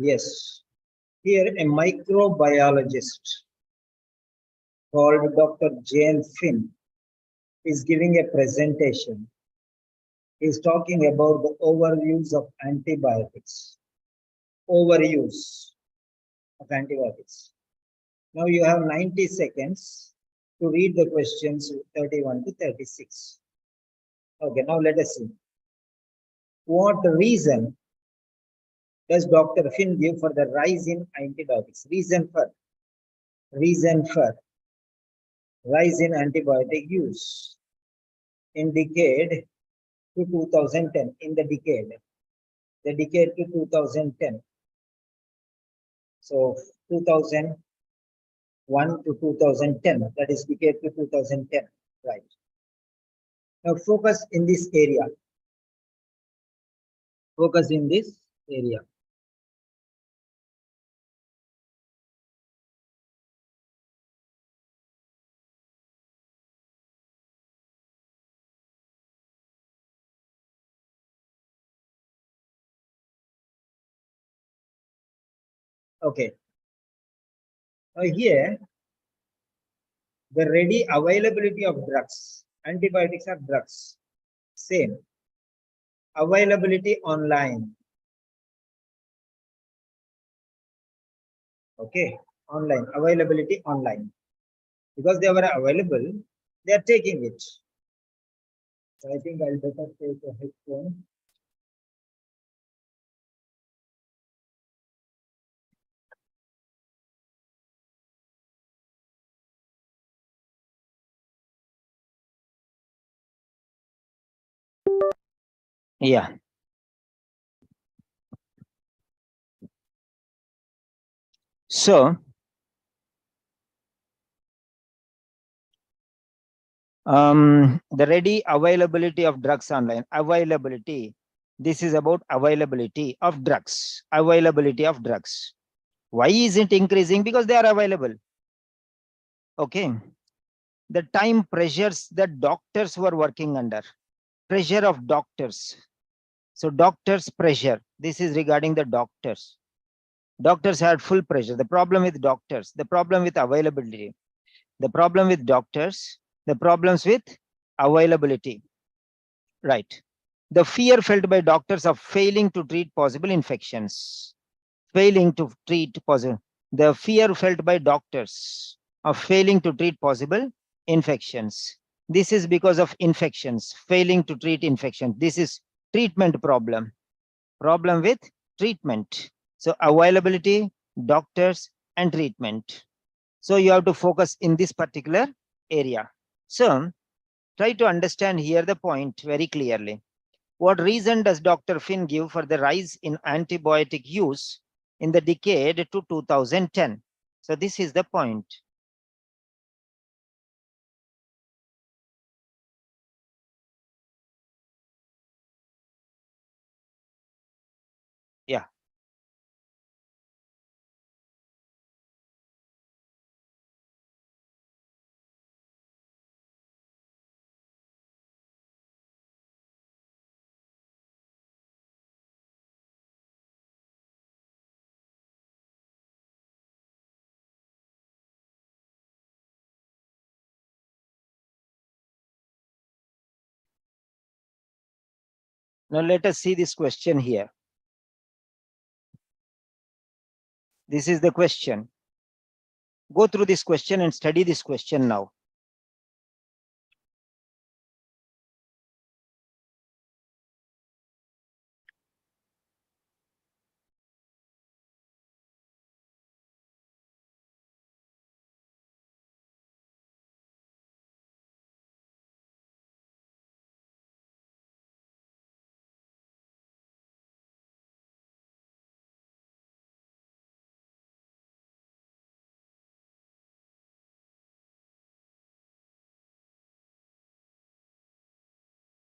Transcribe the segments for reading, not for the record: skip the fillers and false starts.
Yes. Here, a microbiologist called Dr. Jane Finn is giving a presentation. He's talking about the overuse of antibiotics. Overuse of antibiotics. Now you have 90 seconds to read the questions 31 to 36. Okay, now let us see. What reason does Dr. Finn give for the rise in antibiotics? Reason for rise in antibiotic use in decade to 2010, in the decade to 2010. So 2001 to 2010, that is decade to 2010, right? Now focus in this area. Focus in this area. Okay. Now here, the ready availability of drugs. Antibiotics are drugs. Same. Availability online. Okay. Online. Availability online. Because they were available, they are taking it. So I think I'll better take a headphone. Yeah. So, the ready availability of drugs online. Availability. This is about availability of drugs. Availability of drugs. Why is it increasing? Because they are available. Okay. The time pressures that doctors were working under. Pressure of doctors. So doctors' pressure. This is regarding the doctors. Doctors had full pressure. The problem with doctors, the problem with availability, the problem with doctors, the problems with availability. Right. The fear felt by doctors of failing to treat possible infections. Failing to treat possible. The fear felt by doctors of failing to treat possible infections. This is because of infections, failing to treat infections. This is treatment problem. Problem with treatment. So availability, doctors, and treatment. So you have to focus in this particular area. So try to understand here the point very clearly. What reason does Dr. Finn give for the rise in antibiotic use in the decade to 2010? So this is the point. Yeah. Now let us see this question here. This is the question. Go through this question and study this question now.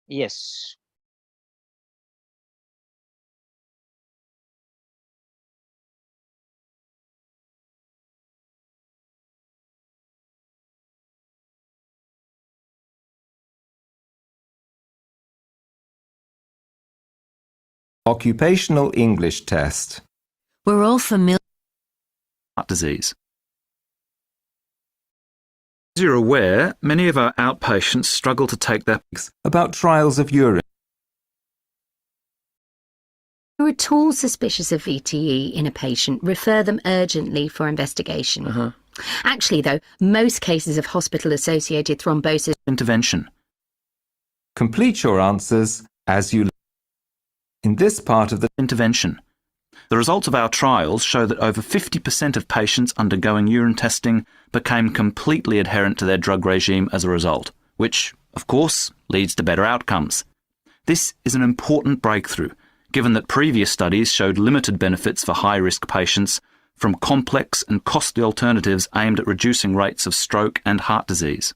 Yes. Occupational English test. We're all familiar. Heart disease. As you're aware, many of our outpatients struggle to take their about trials of urine. If you're at all suspicious of VTE in a patient, refer them urgently for investigation. Actually, though, most cases of hospital-associated thrombosis intervention. Complete your answers as you in this part of the intervention. The results of our trials show that over 50% of patients undergoing urine testing became completely adherent to their drug regime as a result, which, of course, leads to better outcomes. This is an important breakthrough, given that previous studies showed limited benefits for high-risk patients from complex and costly alternatives aimed at reducing rates of stroke and heart disease.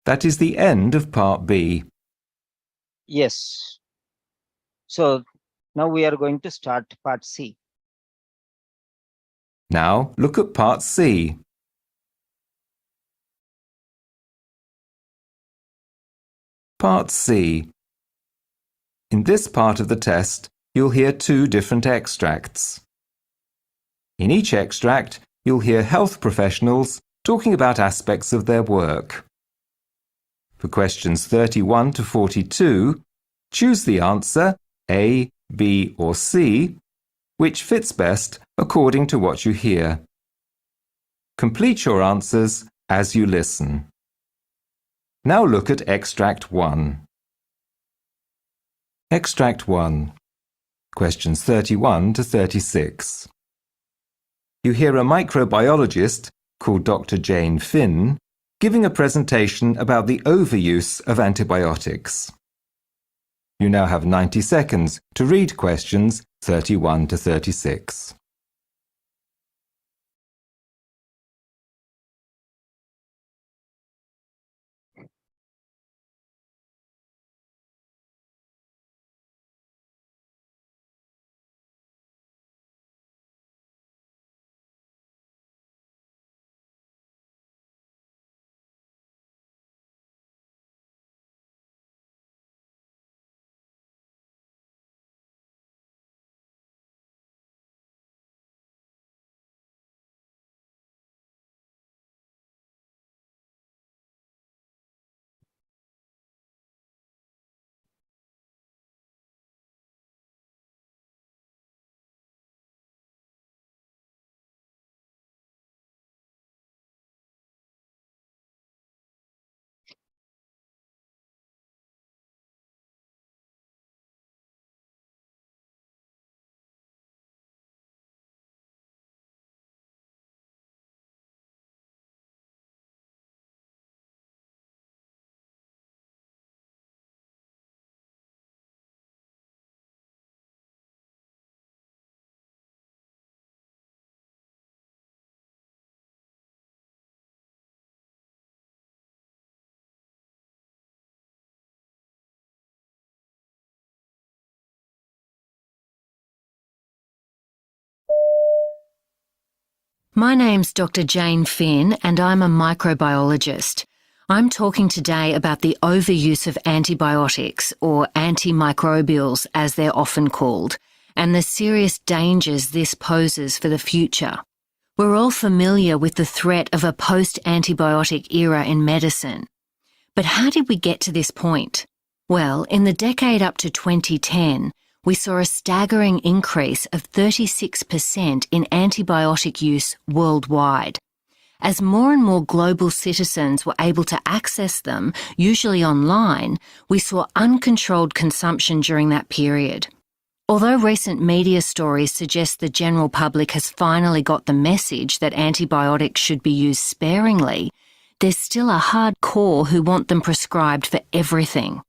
That is the end of part B. Yes. So now we are going to start part C. Now look at part C. Part C. In this part of the test, you'll hear two different extracts. In each extract, you'll hear health professionals talking about aspects of their work. For questions 31 to 42, choose the answer A, B or C, which fits best according to what you hear. Complete your answers as you listen. Now look at Extract 1. Extract 1. Questions 31 to 36. You hear a microbiologist called Dr. Jane Finn giving a presentation about the overuse of antibiotics. You now have 90 seconds to read questions 31 to 36. My name's Dr. Jane Finn and I'm a microbiologist. I'm talking today about the overuse of antibiotics, or antimicrobials as they're often called, and the serious dangers this poses for the future. We're all familiar with the threat of a post-antibiotic era in medicine. But how did we get to this point? Well, in the decade up to 2010, we saw a staggering increase of 36% in antibiotic use worldwide. As more and more global citizens were able to access them, usually online, we saw uncontrolled consumption during that period. Although recent media stories suggest the general public has finally got the message that antibiotics should be used sparingly, there's still a hard core who want them prescribed for everything.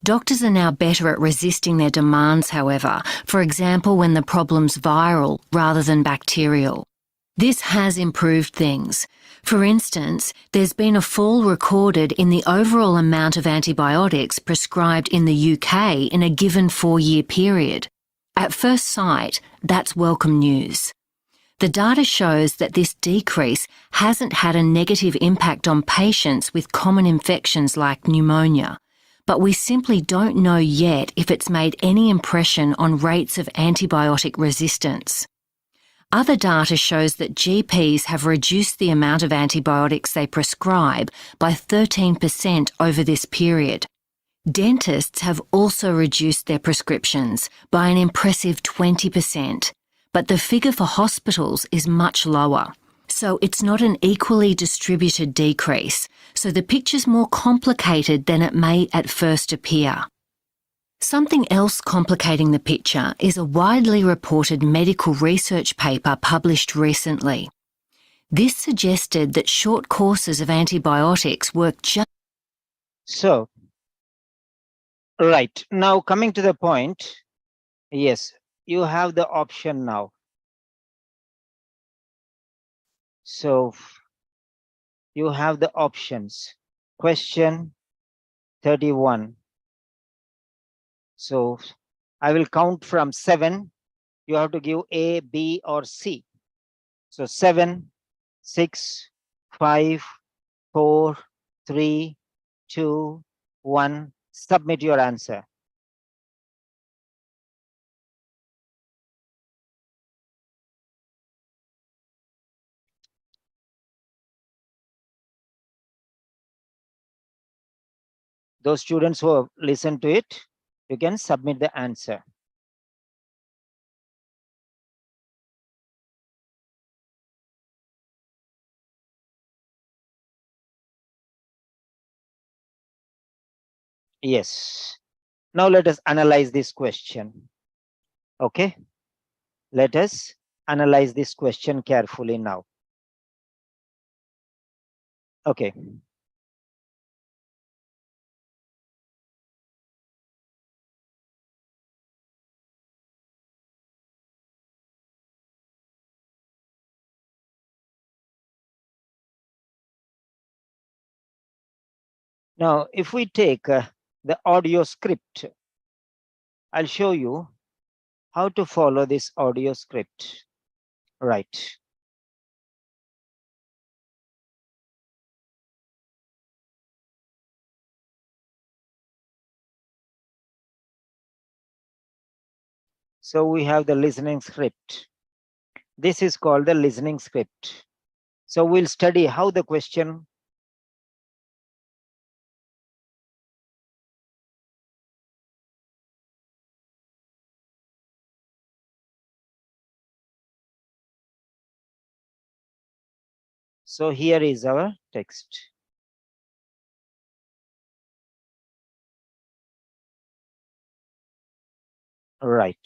Doctors are now better at resisting their demands, however, for example when the problem's viral rather than bacterial. This has improved things. For instance, there's been a fall recorded in the overall amount of antibiotics prescribed in the UK in a given 4-year period. At first sight, that's welcome news. The data shows that this decrease hasn't had a negative impact on patients with common infections like pneumonia, but we simply don't know yet if it's made any impression on rates of antibiotic resistance. Other data shows that GPs have reduced the amount of antibiotics they prescribe by 13% over this period. Dentists have also reduced their prescriptions by an impressive 20%, but the figure for hospitals is much lower. So it's not an equally distributed decrease, so the picture's more complicated than it may at first appear. Something else complicating the picture is a widely reported medical research paper published recently. This suggested that short courses of antibiotics work just. So, right, now coming to the point, yes, you have the option now. So, you have the options. Question 31. So, I will count from 7. You have to give A, B, or C. So 7, 6, 5, 4, 3, 2, 1. Submit your answer. Those students who have listened to it, you can submit the answer. Yes. Now let us analyze this question. Okay. Let us analyze this question carefully now. Okay. Now, if we take the audio script, I'll show you how to follow this audio script. Right. So we have the listening script. This is called the listening script. So we'll study how the question. So here is our text. Right.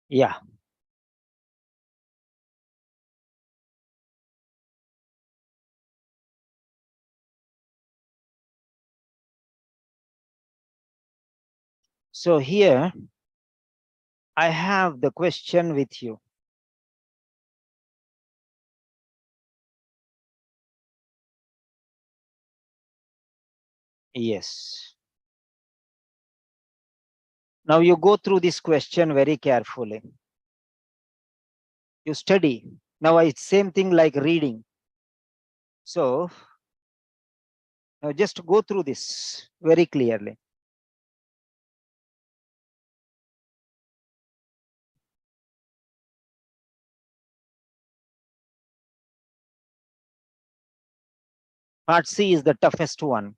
Yeah. So here I have the question with you. Yes. Now you go through this question very carefully. You study. Now it's same thing like reading. So now just go through this very clearly. Part C is the toughest one.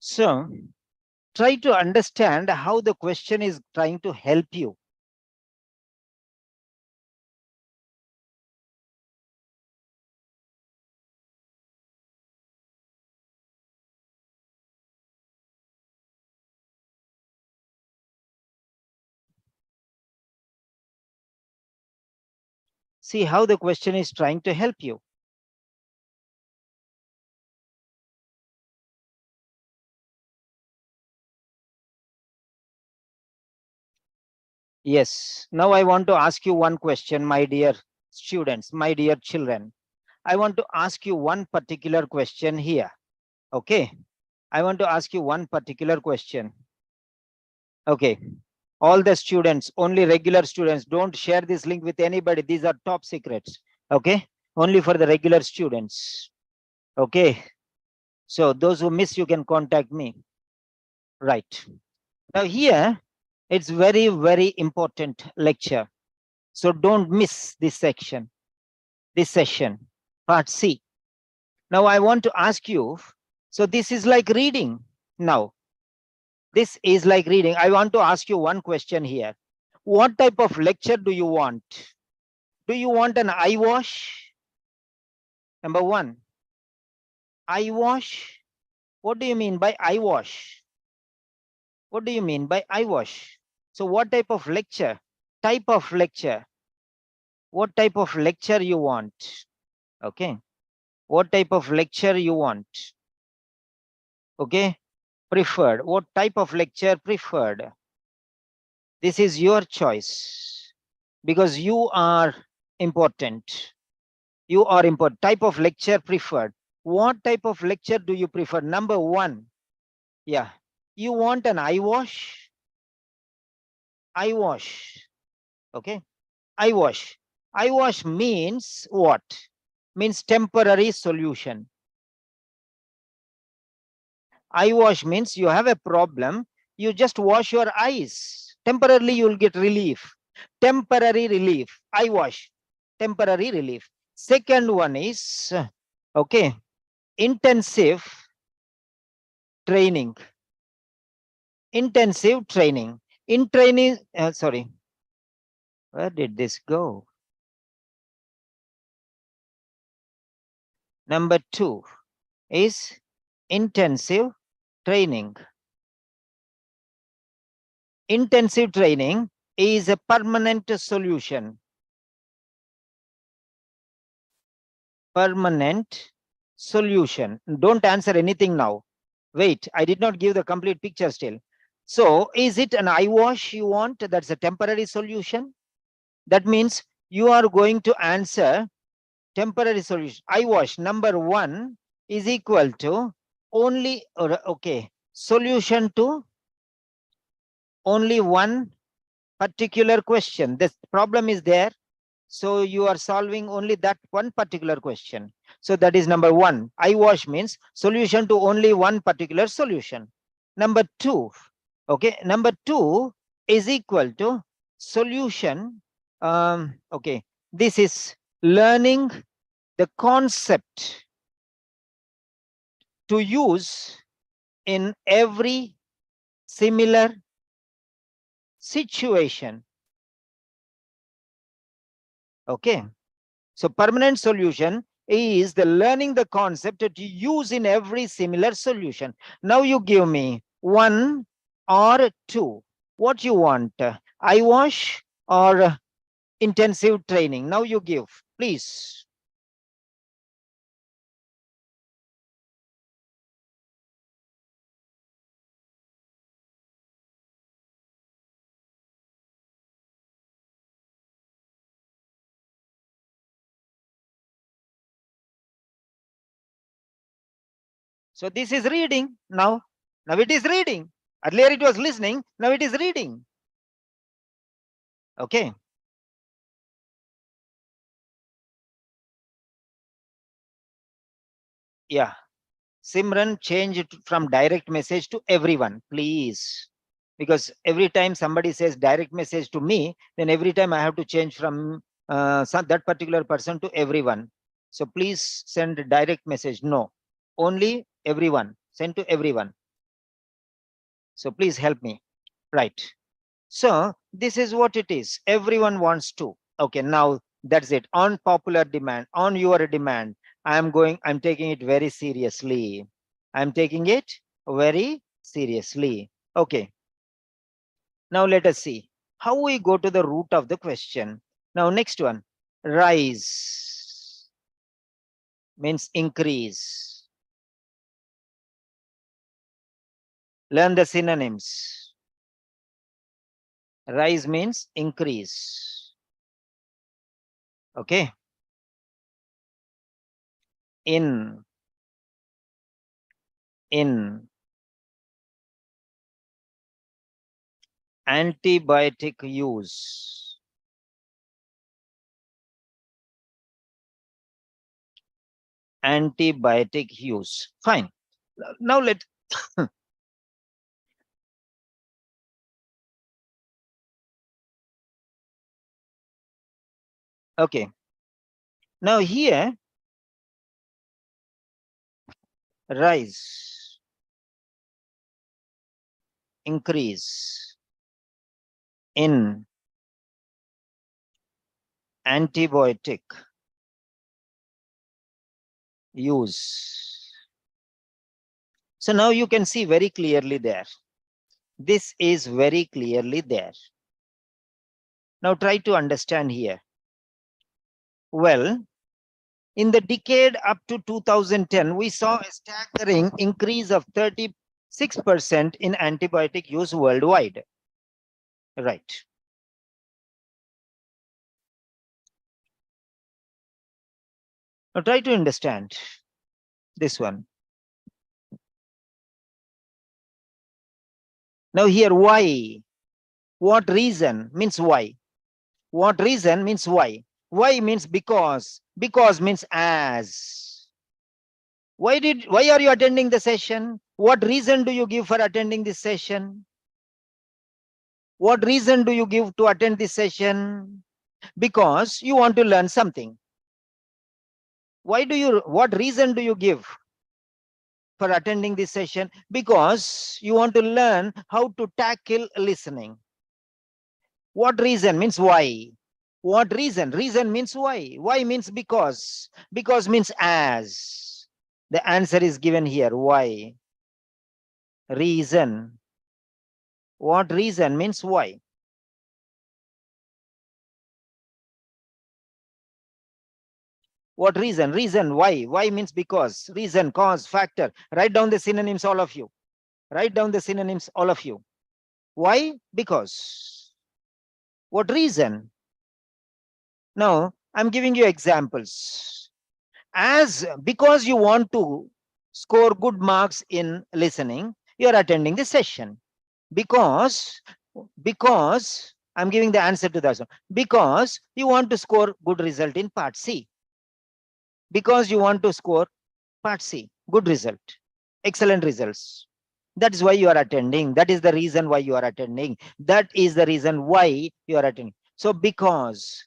So try to understand how the question is trying to help you. See how the question is trying to help you. Yes. Now I want to ask you one question, my dear students, my dear children. I want to ask you one particular question here. Okay. I want to ask you one particular question. Okay. All the students, only regular students, don't share this link with anybody. These are top secrets. Okay. Only for the regular students. Okay. So those who miss, you can contact me. Right. Now here, it's very, very important lecture. So don't miss this section, this session, part C. Now I want to ask you, so this is like reading now. This is like reading. I want to ask you one question here. What type of lecture do you want? Do you want an eye wash? Number one, eye wash. What do you mean by eye wash? What do you mean by eye wash? So what type of lecture? Type of lecture. What type of lecture you want? Okay. What type of lecture you want? Okay. Preferred. What type of lecture preferred? This is your choice because you are important. You are important. Type of lecture preferred. What type of lecture do you prefer? Number one. Yeah. You want an eye wash? Eye wash. Okay. Eye wash. Eye wash means what? Means temporary solution. Eye wash means you have a problem, you just wash your eyes. Temporarily you will get relief. Temporary relief. Eye wash. Temporary relief. Second one is, okay, intensive training. intensive training. In training, sorry, where did this go? Number 2 is intensive training. Intensive training is a permanent solution. Permanent solution. Don't answer anything now. Wait, I did not give the complete picture still. So is it an eye wash you want? That's a temporary solution. That means you are going to answer temporary solution. Eye wash number 1 is equal to only, okay, solution to only one particular question. This problem is there. So you are solving only that one particular question. So that is number 1. Eye wash means solution to only one particular solution. Number 2, okay, number 2 is equal to solution. Okay, this is learning the concept to use in every similar situation. Okay, so permanent solution is the learning the concept to use in every similar solution. Now you give me 1 or 2. What you want? Eye wash or intensive training? Now you give, please. So this is reading now. Now it is reading. Earlier it was listening. Now it is reading. Okay. Yeah. Simran, change it from direct message to everyone, please. Because every time somebody says direct message to me, then every time I have to change from that particular person to everyone. So please send a direct message. No, only everyone. Send to everyone. So please help me. Right. So this is what it is. Everyone wants to. Okay, now that's it. On popular demand, on your demand, I'm taking it very seriously. I'm taking it very seriously. Okay. Now let us see how we go to the root of the question. Now next one, rise means increase. Learn the synonyms. Rise means increase. Okay. In antibiotic use. Antibiotic use. Fine. Now let okay. Now here, rise, increase in antibiotic use. So now you can see very clearly there. This is very clearly there. Now try to understand here. Well, in the decade up to 2010, we saw a staggering increase of 36% in antibiotic use worldwide. Right. Now try to understand this one. Now here, why? What reason means why? What reason means why? Why means because. Because means as. Why are you attending the session? What reason do you give for attending this session? What reason do you give to attend this session? Because you want to learn something. What reason do you give? for attending this session? Because you want to learn how to tackle listening. What reason means why? What reason? Reason means why. Why means because. Because means as. The answer is given here. Why? Reason. What reason means why? What reason? Reason, why? Why means because. Reason, cause, factor. Write down the synonyms, all of you. Write down the synonyms, all of you. Why? Because. What reason? Now, I'm giving you examples. Because you want to score good marks in listening, you're attending the session. Because I'm giving the answer to that. Because you want to score good result in part C. Because you want to score part C, good result, excellent results. That is why you are attending. That is the reason why you are attending. That is the reason why you are attending. So because.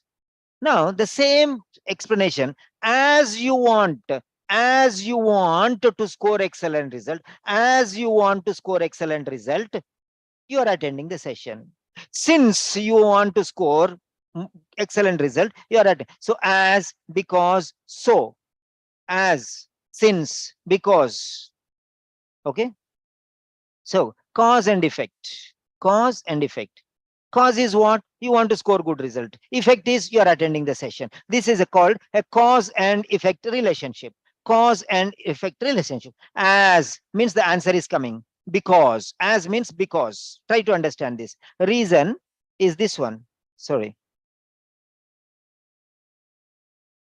Now the same explanation, as you want to score excellent result, as you want to score excellent result, you are attending the session. Since you want to score excellent result, you are attending. So as, because, so. As, since, because. Okay. So cause and effect. Cause and effect. Cause is what? You want to score good result. Effect is you are attending the session. This is called a cause and effect relationship. Cause and effect relationship. As means the answer is coming. Because. As means because. Try to understand this. Reason is this one. Sorry.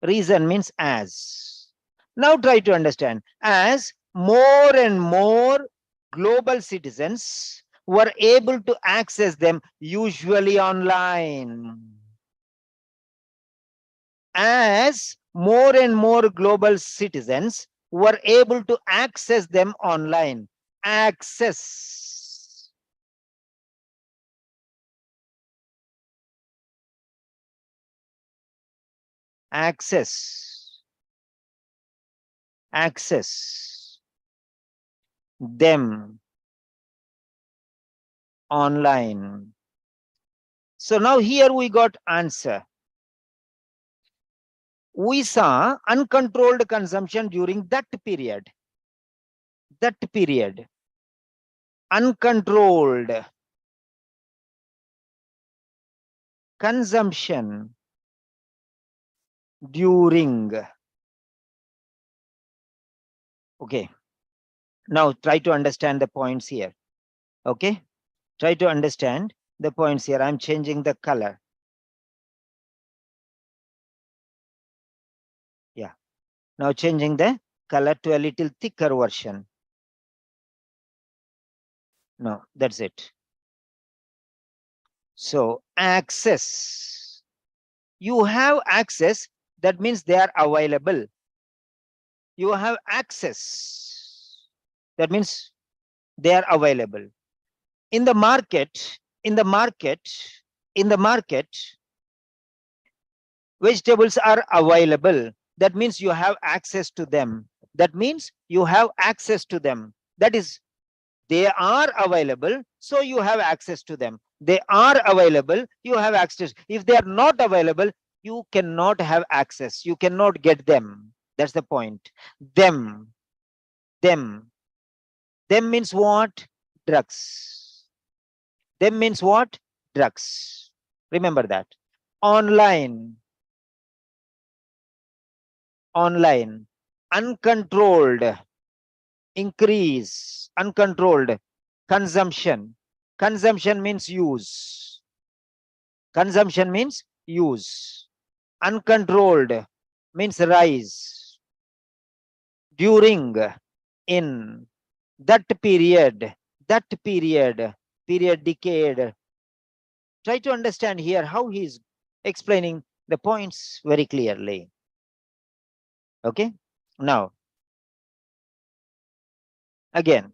Reason means as. Now try to understand. As more and more global citizens were able to access them, usually online. As more and more global citizens were able to access them online. Access. Access. Access them online. So now here we got answer. We saw uncontrolled consumption during that period. That period. Uncontrolled consumption during. Okay. Now try to understand the points here. Okay. Try to understand the points here. I'm changing the color. Yeah. Now changing the color to a little thicker version. No, that's it. So access. You have access. That means they are available. You have access. That means they are available. In the market, vegetables are available. That means you have access to them. That means you have access to them. That is, they are available, so you have access to them. They are available, you have access. If they are not available, you cannot have access. You cannot get them. That's the point. Them. Them means what? Drugs. Them means what? Drugs. Remember that. Online. Uncontrolled increase. Uncontrolled consumption. Consumption means use. Consumption means use. Uncontrolled means rise. During, in, that period, decade. Try to understand here how he is explaining the points very clearly. Okay. Now, again,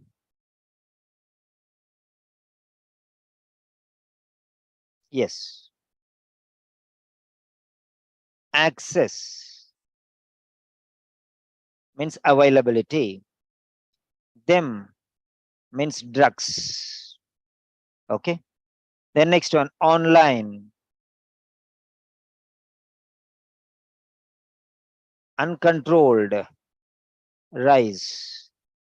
yes. Access means availability. them means drugs. Okay. Then next one, online. Uncontrolled rise.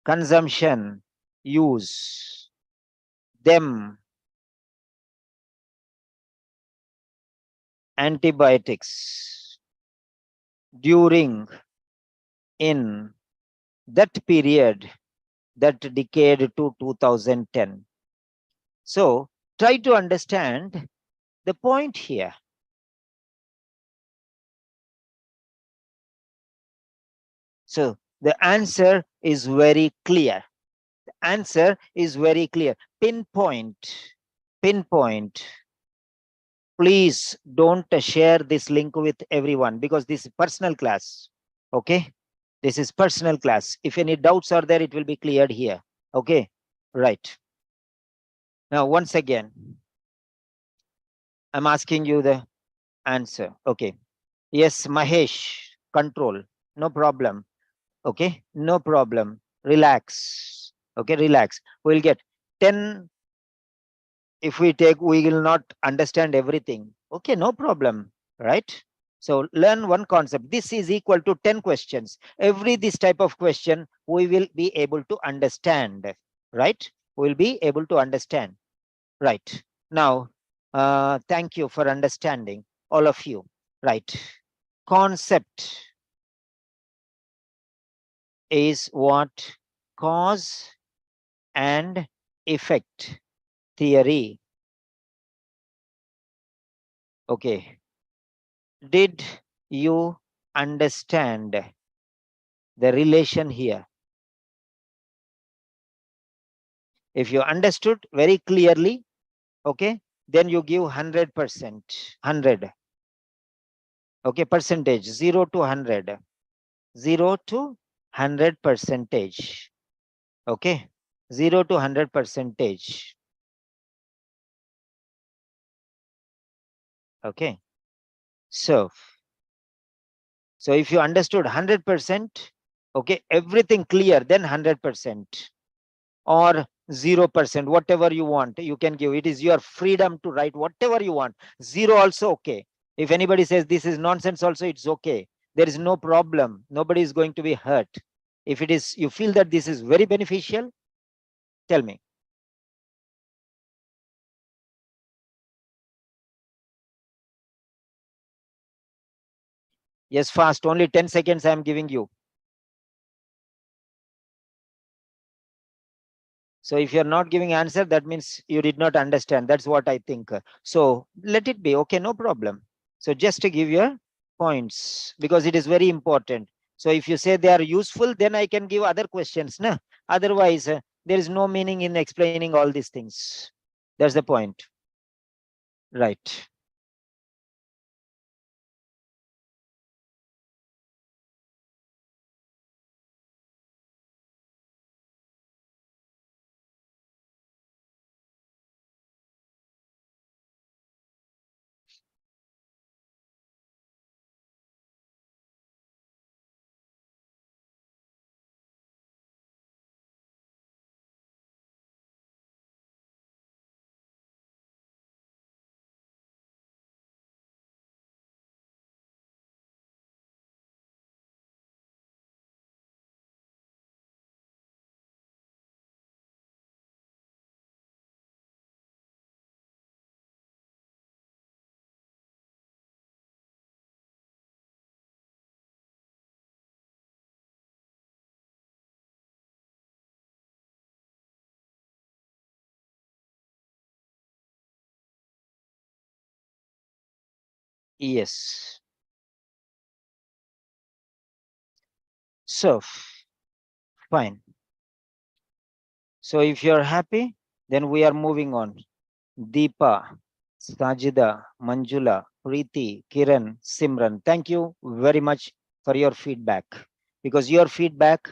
Consumption, use. Them, antibiotics. During, in, that period, that decade to 2010. So try to understand the point here. So the answer is very clear. The answer is very clear. Pinpoint. Please don't share this link with everyone because this is personal class. Okay. This is personal class. If any doubts are there, it will be cleared here. Okay. Right. Now, once again, I'm asking you the answer. Okay. Yes, Mahesh, control. No problem. Okay. No problem. Relax. Okay. Relax. We'll get 10. If we take, we will not understand everything. Okay. No problem. Right. So learn one concept. This is equal to 10 questions. Every this type of question, we will be able to understand. Right. We'll be able to understand. Right. Now, thank you for understanding, all of you. Right. Concept is what? Cause and effect theory. Okay. Did you understand the relation here? If you understood very clearly, okay, then you give 100%, 100. Okay, percentage, 0 to 100, 0 to 100 percentage. Okay, 0 to 100 percentage. Okay, so if you understood 100%, okay, everything clear, then 100% or 0%, whatever you want, you can give. It is your freedom to write whatever you want. 0 also okay. If anybody says this is nonsense also, it's okay. There is no problem. Nobody is going to be hurt. If it is, you feel that this is very beneficial, tell me. Yes, fast. Only 10 seconds I am giving you. So if you're not giving answer, that means you did not understand. That's what I think. So let it be. Okay, no problem. So just to give your points, because it is very important. So if you say they are useful, then I can give other questions. No? Otherwise, there is no meaning in explaining all these things. That's the point. Right. Yes. So fine. So if you're happy, then we are moving on. Deepa, Sajida, Manjula, Preeti, Kiran, Simran. Thank you very much for your feedback, because your feedback,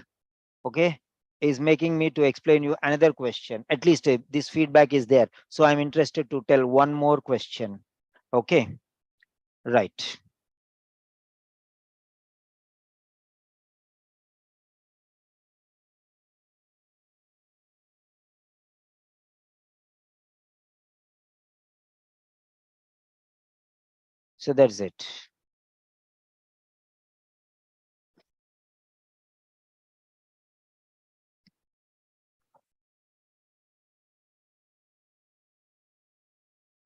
okay, is making me to explain you another question. At least this feedback is there. So I'm interested to tell one more question. Okay, right. So that's it.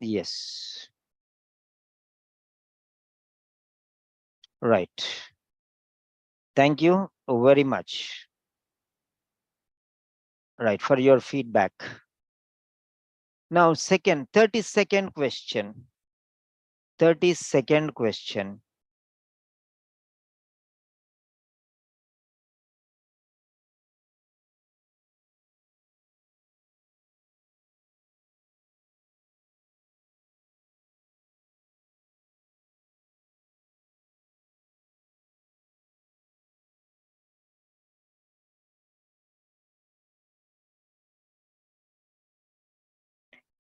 Yes. Right. Thank you very much. Right, for your feedback. Now, 30-second question. 30-second question.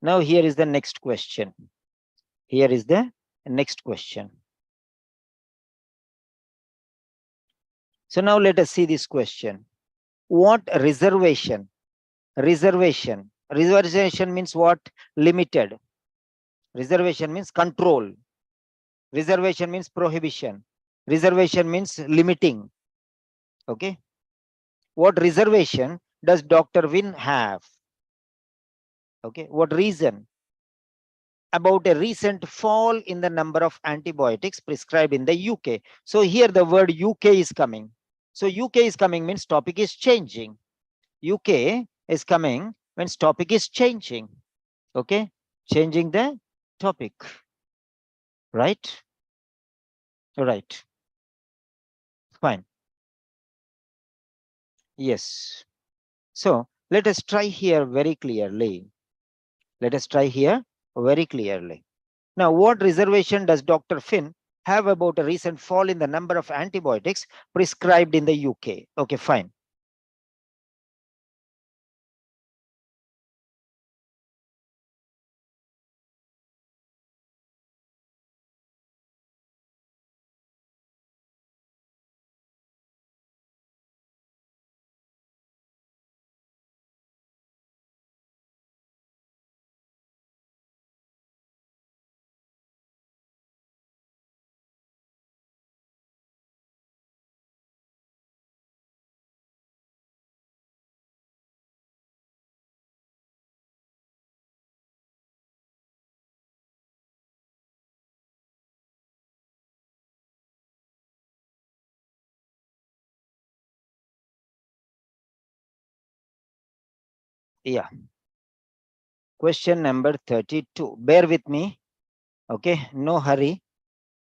Now, here is the next question. Here is the next question. So now let us see this question. What reservation? Reservation. Reservation means what? Limited. Reservation means control. Reservation means prohibition. Reservation means limiting. Okay. What reservation does Dr. Wynn have? Okay. What reason? About a recent fall in the number of antibiotics prescribed in the UK. So here the word UK is coming. So UK is coming means topic is changing. UK is coming means topic is changing. Okay. Changing the topic. Right? Right. Fine. Yes. So let us try here very clearly. Let us try here very clearly. Now, what reservation does Dr. Finn have about a recent fall in the number of antibiotics prescribed in the UK? Okay, fine. Yeah. Question number 32. Bear with me. Okay, no hurry.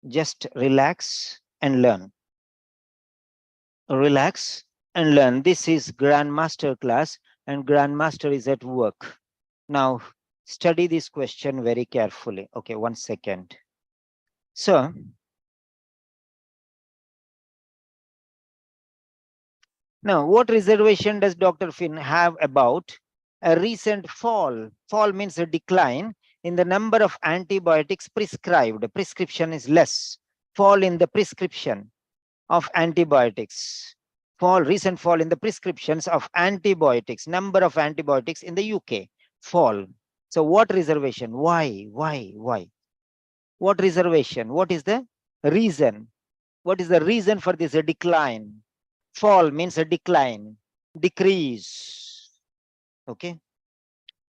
Just relax and learn. Relax and learn. This is Grandmaster class and Grandmaster is at work. Now, study this question very carefully. Okay, 1 second. So, now what reservation does Dr. Finn have about a recent fall? Fall means a decline in the number of antibiotics prescribed. Prescription is less. Fall in the prescription of antibiotics. Recent fall in the prescriptions of antibiotics, number of antibiotics in the UK. Fall. So what reservation? Why? What reservation? What is the reason? What is the reason for this decline? Fall means a decline, decrease. Okay,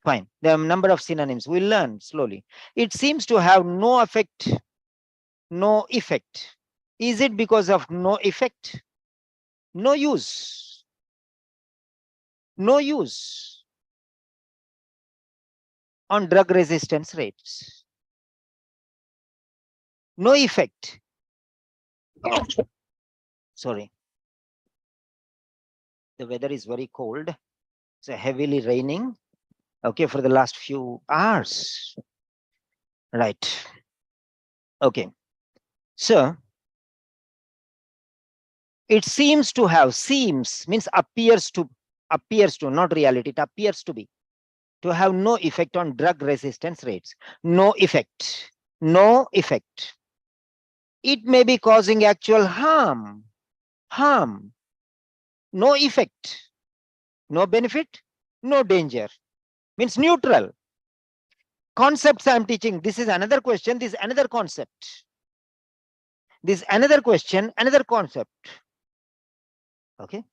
fine. There are a number of synonyms. We'll learn slowly. It seems to have no effect. No effect. Is it because of no effect? No use. No use on drug resistance rates. No effect. Sorry. The weather is very cold. It's heavily raining. Okay, for the last few hours. Right. Okay. So, it seems to have, seems means appears to, not reality, it appears to be, to have no effect on drug resistance rates. No effect. No effect. It may be causing actual harm. Harm. No effect. No benefit. No danger. Means neutral. Concepts I'm teaching. This is another question. This is another concept. This another question, another concept. Okay.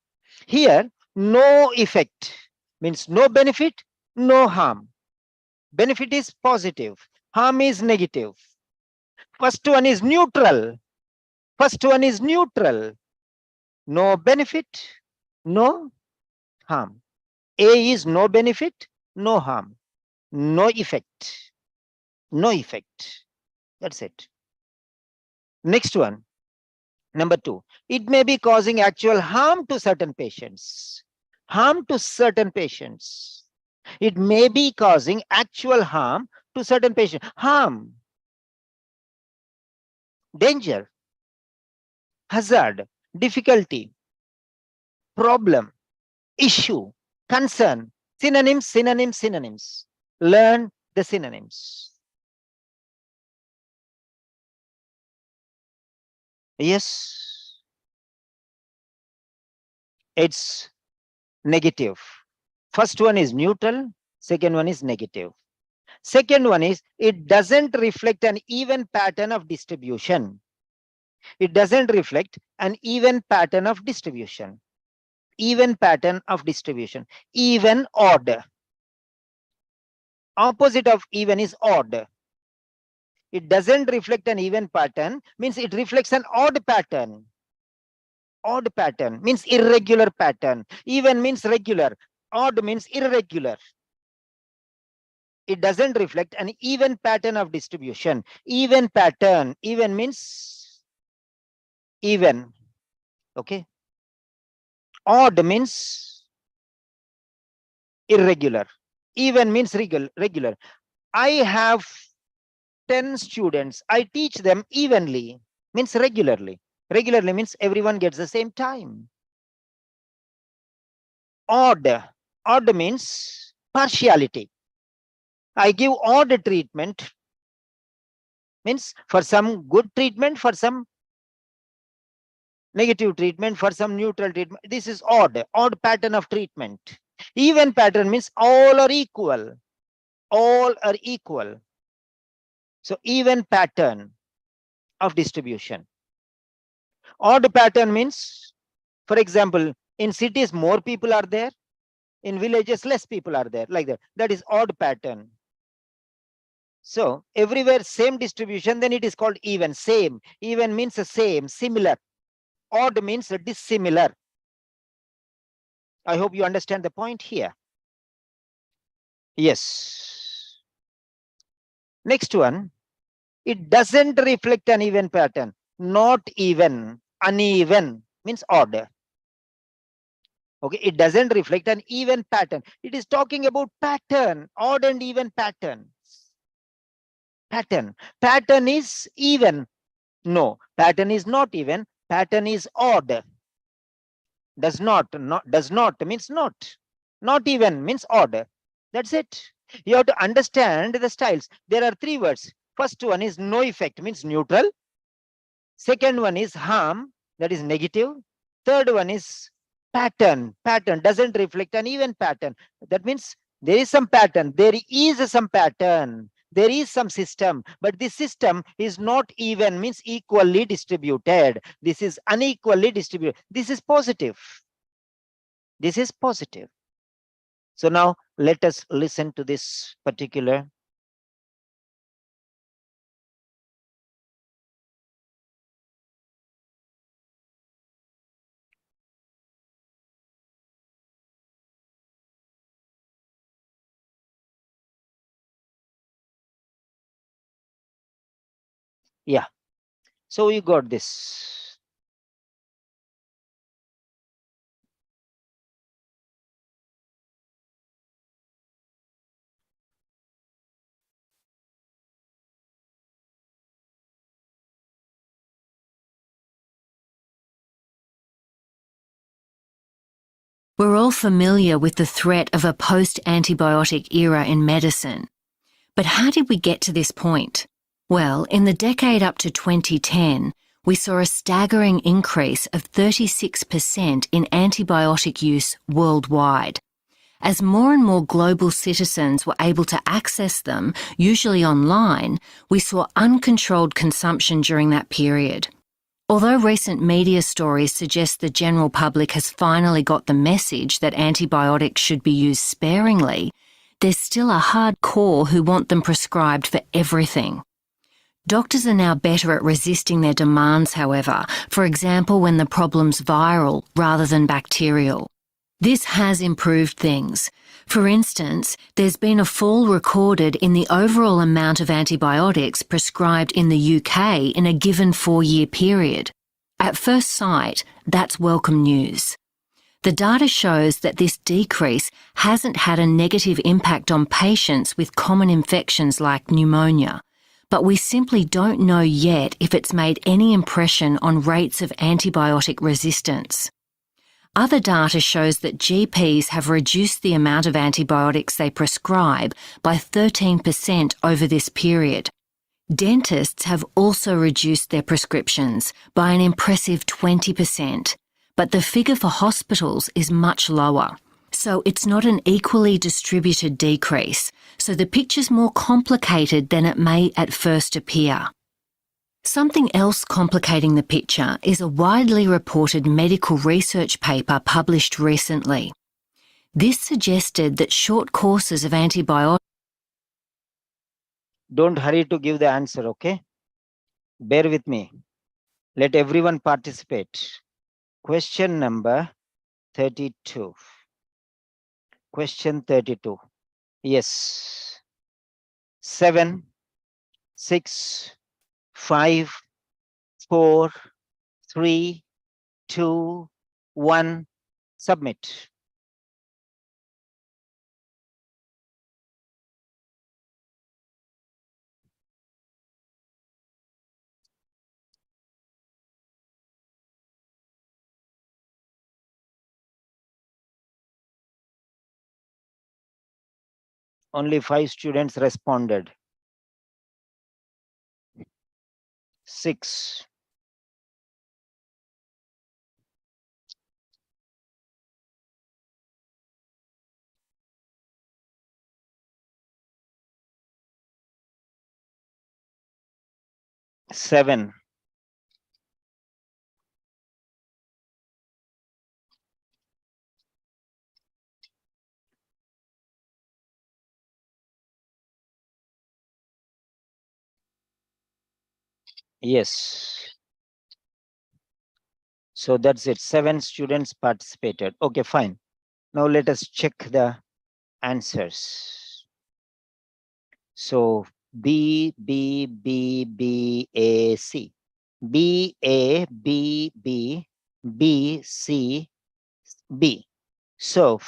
Here, no effect means no benefit, no harm. Benefit is positive, harm is negative. First one is neutral. First one is neutral. No benefit, no harm. A is no benefit, no harm, no effect. No effect. That's it. Next one. Number 2. It may be causing actual harm to certain patients. Harm to certain patients. It may be causing actual harm to certain patients. Harm. Danger. Hazard. Difficulty. Problem. Issue. Concern. Synonyms, synonyms, synonyms. Learn the synonyms. Yes. It's negative. First one is neutral. Second one is negative. Second one is it doesn't reflect an even pattern of distribution. It doesn't reflect an even pattern of distribution. Even pattern of distribution. Even, odd. Opposite of even is odd. It doesn't reflect an even pattern, means it reflects an odd pattern. Odd pattern means irregular pattern. Even means regular. Odd means irregular. It doesn't reflect an even pattern of distribution. Even pattern. Even means even. Okay. Odd means irregular. Even means regular. I have 10 students. I teach them evenly. Means regularly. Regularly means everyone gets the same time. Odd. Odd means partiality. I give odd treatment. Means for some good treatment, for some negative treatment, for some neutral treatment. This is odd. Odd pattern of treatment. Even pattern means all are equal. All are equal. So even pattern of distribution. Odd pattern means, for example, in cities more people are there, in villages less people are there, like that. That is odd pattern. So everywhere same distribution, then it is called even. Same. Even means the same, similar. Odd means dissimilar. I hope you understand the point here. Yes. Next one. It doesn't reflect an even pattern. Not even. Uneven means odd. Okay, it doesn't reflect an even pattern. It is talking about pattern, odd and even pattern. Pattern. Pattern is even. No, pattern is not even. Pattern is odd. Does not means not. Not even means odd. That's it. You have to understand the styles. There are 3 words. First one is no effect, means neutral. Second one is harm, that is negative. Third one is pattern. Pattern doesn't reflect an even pattern. That means there is some pattern. There is some pattern. There is some system, but this system is not even, means equally distributed. This is unequally distributed. This is positive. This is positive. So now let us listen to this particular. Yeah. So you got this. We're all familiar with the threat of a post-antibiotic era in medicine. But how did we get to this point? Well, in the decade up to 2010, we saw a staggering increase of 36% in antibiotic use worldwide. As more and more global citizens were able to access them, usually online, we saw uncontrolled consumption during that period. Although recent media stories suggest the general public has finally got the message that antibiotics should be used sparingly, there's still a hard core who want them prescribed for everything. Doctors are now better at resisting their demands, however, for example when the problem's viral rather than bacterial. This has improved things. For instance, there's been a fall recorded in the overall amount of antibiotics prescribed in the UK in a given 4-year period. At first sight, that's welcome news. The data shows that this decrease hasn't had a negative impact on patients with common infections like pneumonia, but we simply don't know yet if it's made any impression on rates of antibiotic resistance. Other data shows that GPs have reduced the amount of antibiotics they prescribe by 13% over this period. Dentists have also reduced their prescriptions by an impressive 20%, but the figure for hospitals is much lower. So it's not an equally distributed decrease, so the picture's more complicated than it may at first appear. Something else complicating the picture is a widely reported medical research paper published recently. This suggested that short courses of antibiotics. Don't hurry to give the answer, okay? Bear with me. Let everyone participate. Question number 32. Question 32. Yes. 7, 6, 5, 4, 3, 2, 1. Submit. Only 5 students responded. 6. 7. 'Yes. So that's it. 7 students participated. Okay, fine. Now let us check the answers. So B, B, B, B, A, C. B, A, B, B, B, C, B. So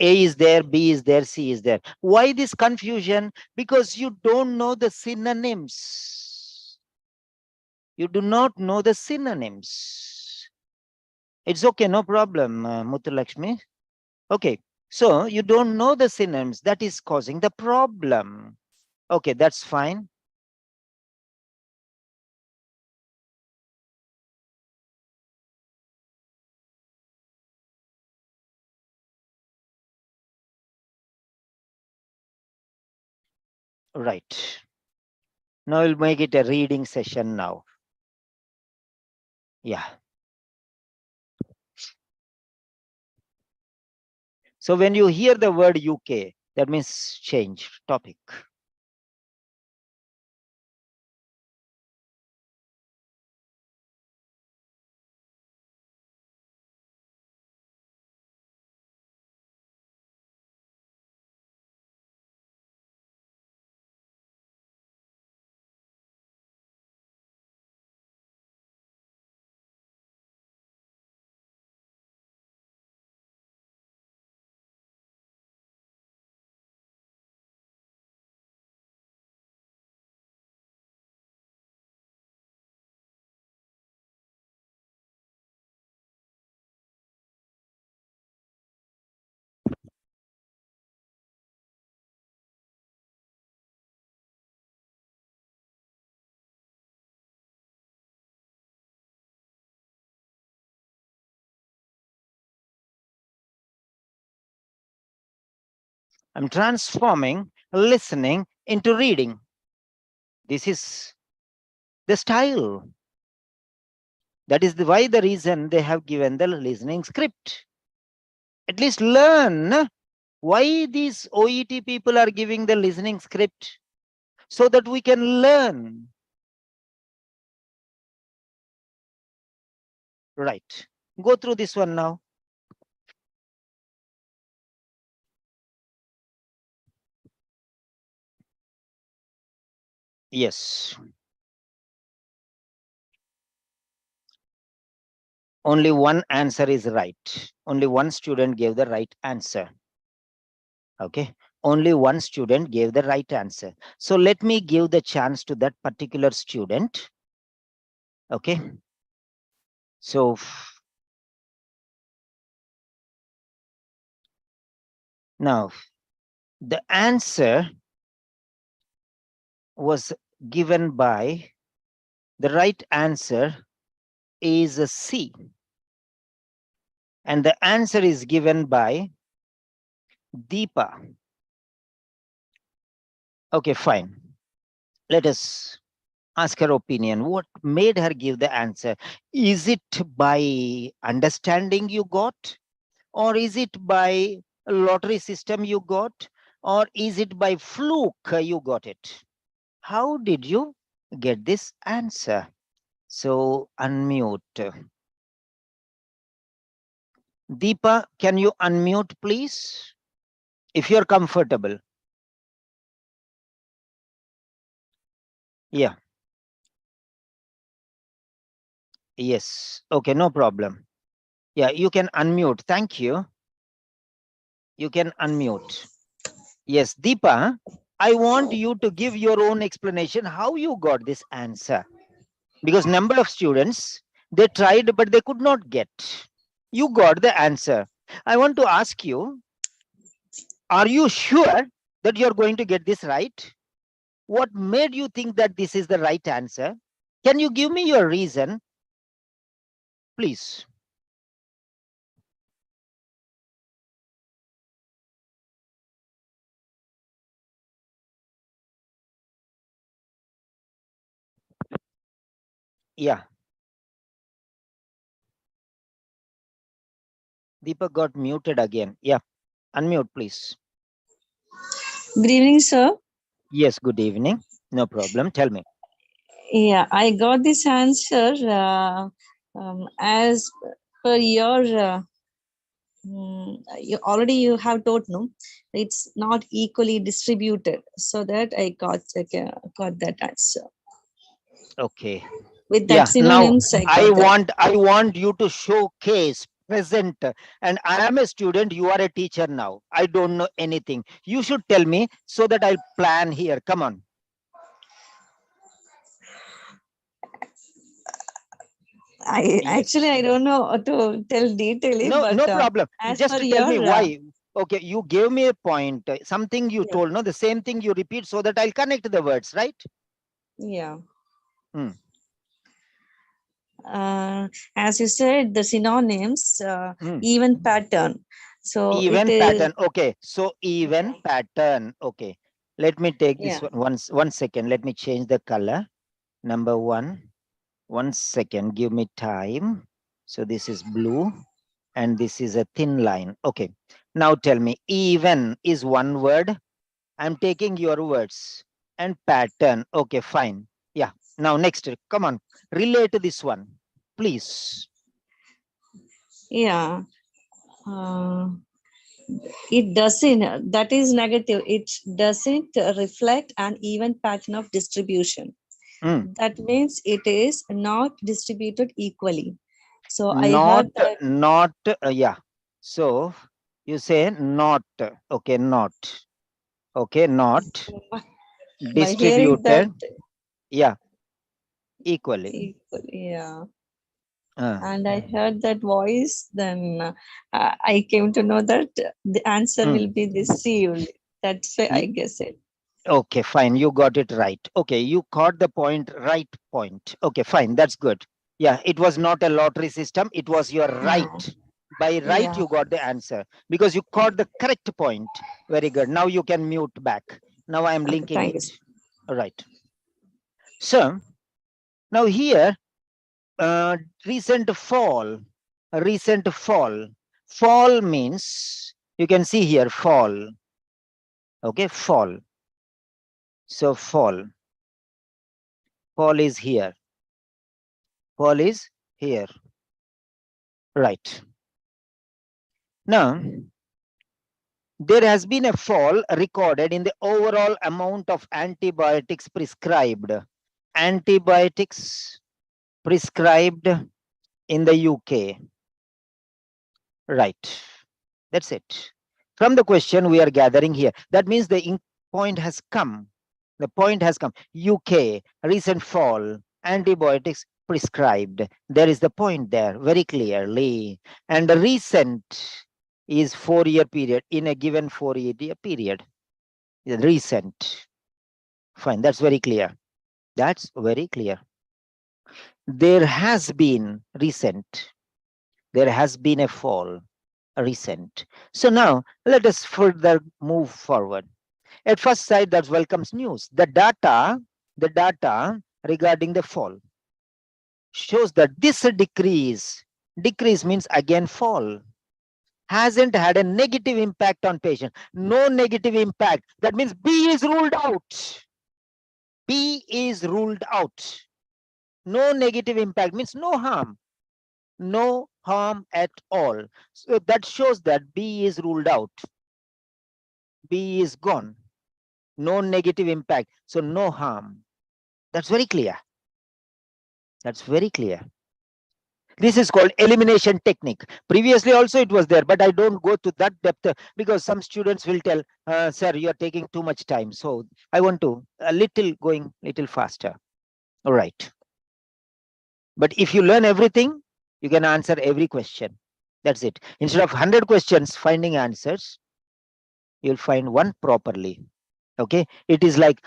A is there, B is there, C is there. Why this confusion? Because you don't know the synonyms. You do not know the synonyms. It's okay, no problem, Muthulakshmi. Okay, so you don't know the synonyms. That is causing the problem. Okay, that's fine. Right. Now we'll make it a reading session now. Yeah. So when you hear the word UK, that means change topic. I'm transforming listening into reading. This is the style. That is why the reason they have given the listening script. At least learn why these OET people are giving the listening script, so that we can learn. Right. Go through this one now. Yes. Only one answer is right. Only one student gave the right answer. Okay. Only one student gave the right answer. So let me give the chance to that particular student. Okay. So now the answer was given by, the right answer is a C. And the answer is given by Deepa. Okay, fine. Let us ask her opinion. What made her give the answer? Is it by understanding you got? Or is it by lottery system you got? Or is it by fluke you got it? How did you get this answer? So unmute. Deepa, can you unmute, please? If you're comfortable. Yeah. Yes. Okay, no problem. Yeah, you can unmute. Thank you. You can unmute. Yes, Deepa, I want you to give your own explanation how you got this answer. Because number of students, they tried, but they could not get. You got the answer. I want to ask you, are you sure that you're going to get this right? What made you think that this is the right answer? Can you give me your reason, please? Yeah. Deepak got muted again. Yeah. Unmute, please. Good evening, sir. Yes, good evening. No problem. Tell me. Yeah, I got this answer as per your. You have told, no, it's not equally distributed, so that I got that answer Okay. with that Yeah. Now synonyms. I got that. want you to showcase present. And I am a student. You are a teacher now. I don't know anything. You should tell me so that I'll plan here. Come on. Yes. I don't know how to tell detailing, No, but no problem. as Just per tell me your why. Okay, you gave me a point. Something you Yeah. told, no, the same thing you repeat so that I'll connect the words, right? yeah. Hmm. As you said, the synonyms, Hmm. even pattern. So Even it is, pattern. Okay, so even pattern. Okay, let me take this yeah. one. One second. Let me change the color. Number one. 1 second. Give me time. So this is blue, and this is a thin line. Okay. Now tell me. Even is one word. I'm taking your words. And pattern. Okay, fine. Yeah. Now next. Come on. Relate this one, please. Yeah. It doesn't, that is negative. It doesn't reflect an even pattern of distribution. Hmm. That means it is not distributed equally. So I Not, heard that. yeah. So you say not. Okay, not. Okay, not By hearing that distributed. Yeah, equally. equally, yeah. Uh, And I heard that voice, then I came to know that the answer mm. will be received. That's why I guess it. Okay, fine. You got it right. Okay, you caught the point, right point. Okay, fine. That's good. Yeah, it was not a lottery system. It was your right. No. By right, Yeah. you got the answer because you caught the correct point. Very good. Now you can mute back. Now I am Okay, linking thank you. it. All right. So now here, recent fall, recent fall. Fall means, you can see here, fall. Okay, fall. So fall. Fall is here. Fall is here. Right. Now, there has been a fall recorded in the overall amount of antibiotics prescribed. Antibiotics prescribed in the UK. Right. That's it. From the question we are gathering here, that means the point has come. The point has come. UK, recent fall, antibiotics prescribed. There is the point there very clearly. And the recent is 4-year period in a given 4-year period. Recent. Fine, that's very clear. That's very clear. There has been recent. There has been a fall, recent. So now let us further move forward. At first sight, that welcomes news. The data regarding the fall shows that this decrease means again fall, hasn't had a negative impact on patient. No negative impact. That means B is ruled out. B is ruled out. No negative impact means no harm. No harm at all. So that shows that B is ruled out. B is gone. No negative impact. So no harm. That's very clear. That's very clear. This is called elimination technique. Previously also it was there, but I don't go to that depth because some students will tell, sir, you are taking too much time. So I want to going little faster. All right. But if you learn everything, you can answer every question. That's it. Instead of 100 questions finding answers, you'll find one properly. Okay. It is like,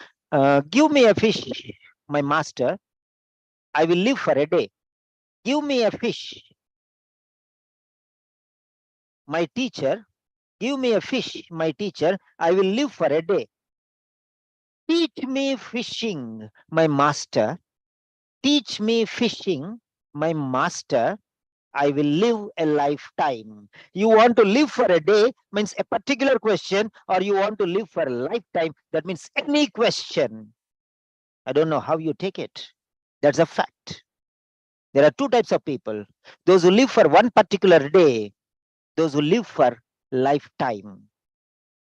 give me a fish, my master. I will live for a day. Give me a fish, my teacher. Give me a fish, my teacher. I will live for a day. Teach me fishing, my master. Teach me fishing, my master. I will live a lifetime. You want to live for a day means a particular question, or you want to live for a lifetime, that means any question. I don't know how you take it. That's a fact. There are two types of people. Those who live for one particular day, those who live for lifetime.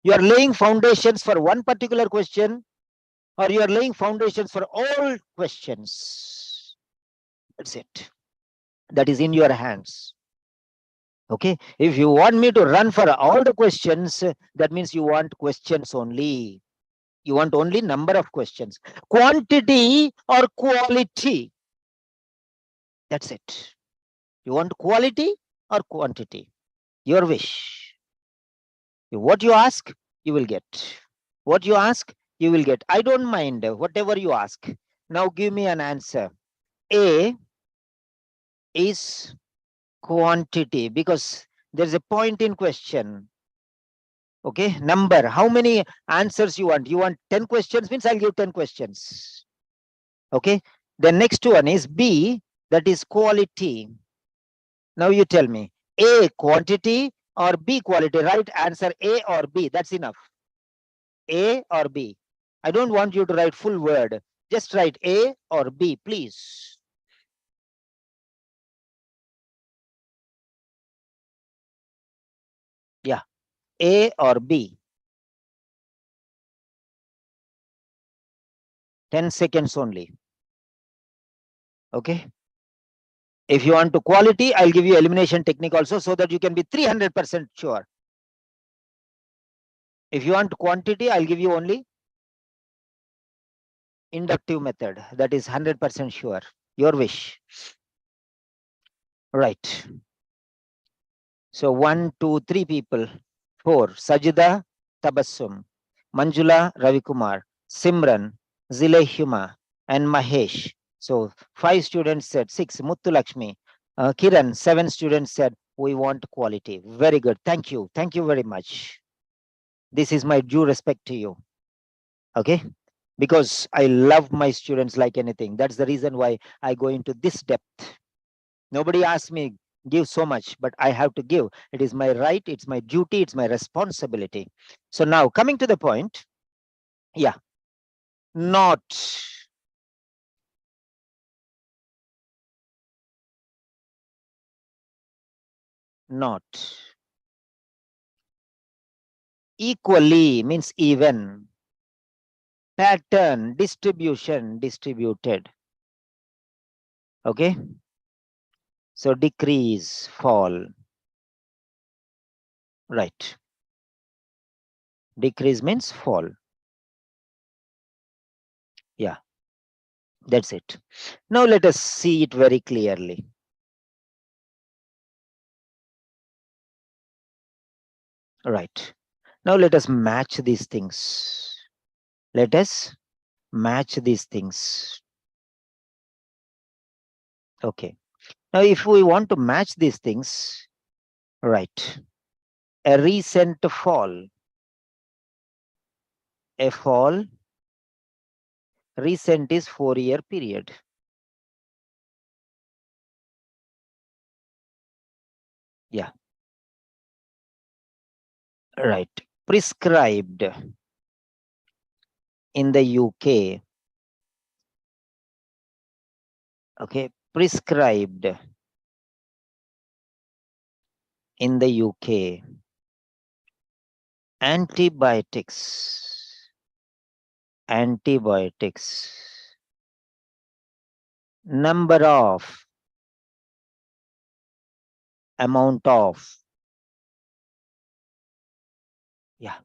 You are laying foundations for one particular question, or you are laying foundations for all questions. That's it. That is in your hands. Okay. If you want me to run for all the questions, that means you want questions only. You want only number of questions. Quantity or quality. That's it. You want quality or quantity? Your wish. What you ask, you will get. What you ask, you will get. I don't mind whatever you ask. Now give me an answer. A is quantity because there's a point in question. Okay, number. How many answers you want? You want 10 questions means I'll give 10 questions. Okay, the next one is B, that is quality. Now you tell me, A quantity or B quality? Right answer A or B. That's enough. A or B. I don't want you to write full word. Just write A or B, please. Yeah, A or B. 10 seconds only. Okay. If you want to quality, I'll give you elimination technique also so that you can be 300% sure. If you want quantity, I'll give you only inductive method. That is 100% sure. Your wish. Right. So 1, 2, 3 people. 4. Sajida Tabassum, Manjula Ravikumar, Simran, Zile Huma, and Mahesh. So 5 students said 6. Muttu Lakshmi, Kiran, 7 students said we want quality. Very good. Thank you. Thank you very much. This is my due respect to you. Okay. Because I love my students like anything. That's the reason why I go into this depth. Nobody asked me give so much, but I have to give. It is my right, it's my duty, it's my responsibility. So now coming to the point, yeah, not. Not. Equally means even. Pattern, distribution, distributed. Okay. So decrease, fall. Right. Decrease means fall. Yeah. That's it. Now let us see it very clearly. Right. Now let us match these things. Let us match these things. Okay. Now if we want to match these things, right. A recent fall. A fall. Recent is 4-year period. Yeah. Right. Prescribed in the UK. Okay. Prescribed in the UK. Antibiotics. Antibiotics. Number of. Amount of. Yeah.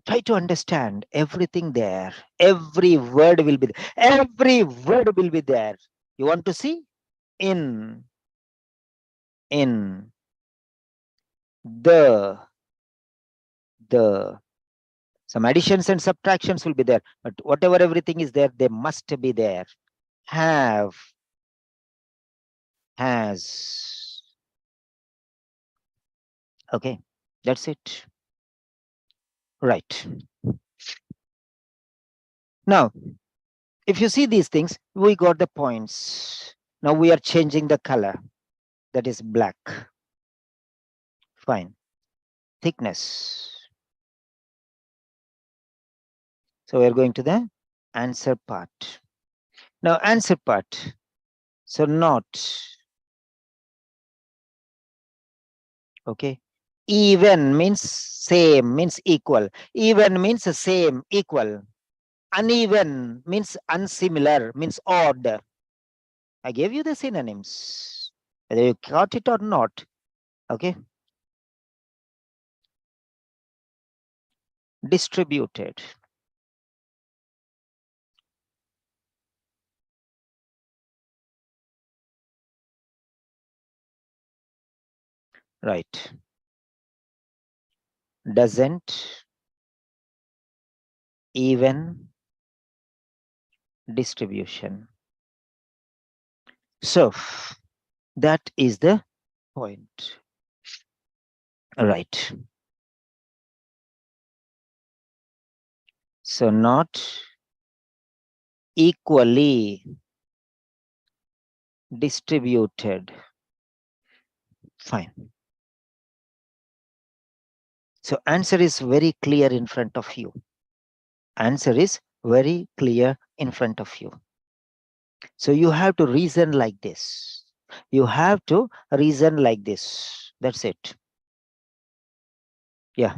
Try to understand everything there. Every word will be there. Every word will be there. You want to see? In. The. Some additions and subtractions will be there, but whatever everything is there, they must be there. Have. Has. Okay, that's it. Right. Now, if you see these things, we got the points. Now we are changing the color. That is black. Fine. Thickness. So we are going to the answer part. Now answer part. So not. Okay. Even means same, means equal. Even means same, equal. Uneven means unsimilar, means odd. I gave you the synonyms, whether you got it or not. Okay. Distributed. Right. Doesn't. Even. Distribution. So that is the point. Right. So not equally distributed. Fine. So answer is very clear in front of you. Answer is very clear in front of you. So you have to reason like this. You have to reason like this. That's it. Yeah.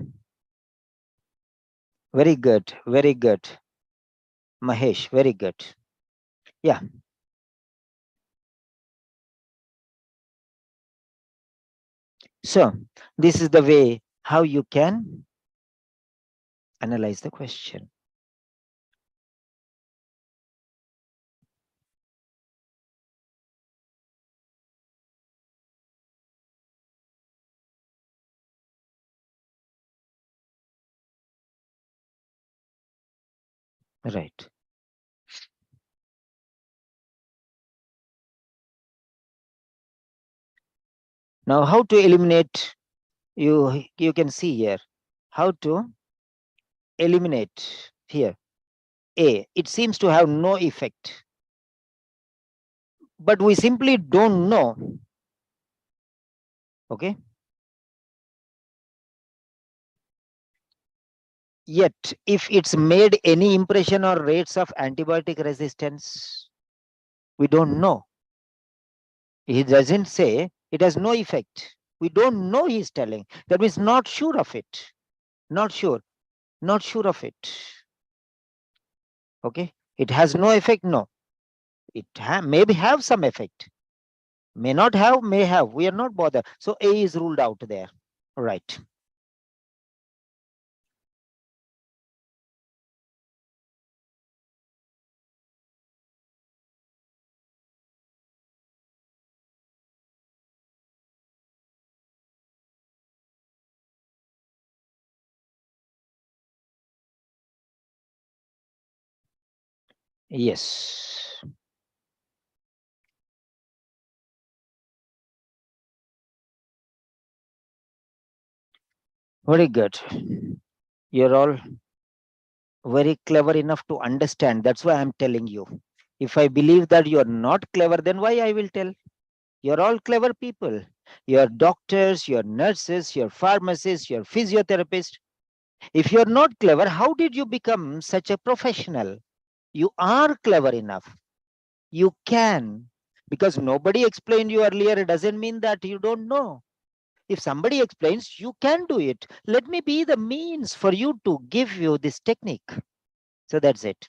Very good. Very good. Mahesh, very good. Yeah. So this is the way how you can analyze the question. Right. Now how to eliminate, you can see here how to eliminate here. A, it seems to have no effect. but we simply don't know. Okay. Yet, if it's made any impression or rates of antibiotic resistance, we don't know. He doesn't say it has no effect. We don't know he's telling. That means not sure of it. Not sure. Not sure of it. Okay. It has no effect. No. It maybe have some effect. May not have, may have. We are not bothered. So A is ruled out there. Right. Yes. Very good. You're all very clever enough to understand. That's why I'm telling you. If I believe that you're not clever, then why I will tell? You're all clever people. You're doctors, you're nurses, you're pharmacists, you're physiotherapists. If you're not clever, how did you become such a professional? You are clever enough. You can. Because nobody explained you earlier, it doesn't mean that you don't know. If somebody explains, you can do it. Let me be the means for you to give you this technique. So that's it.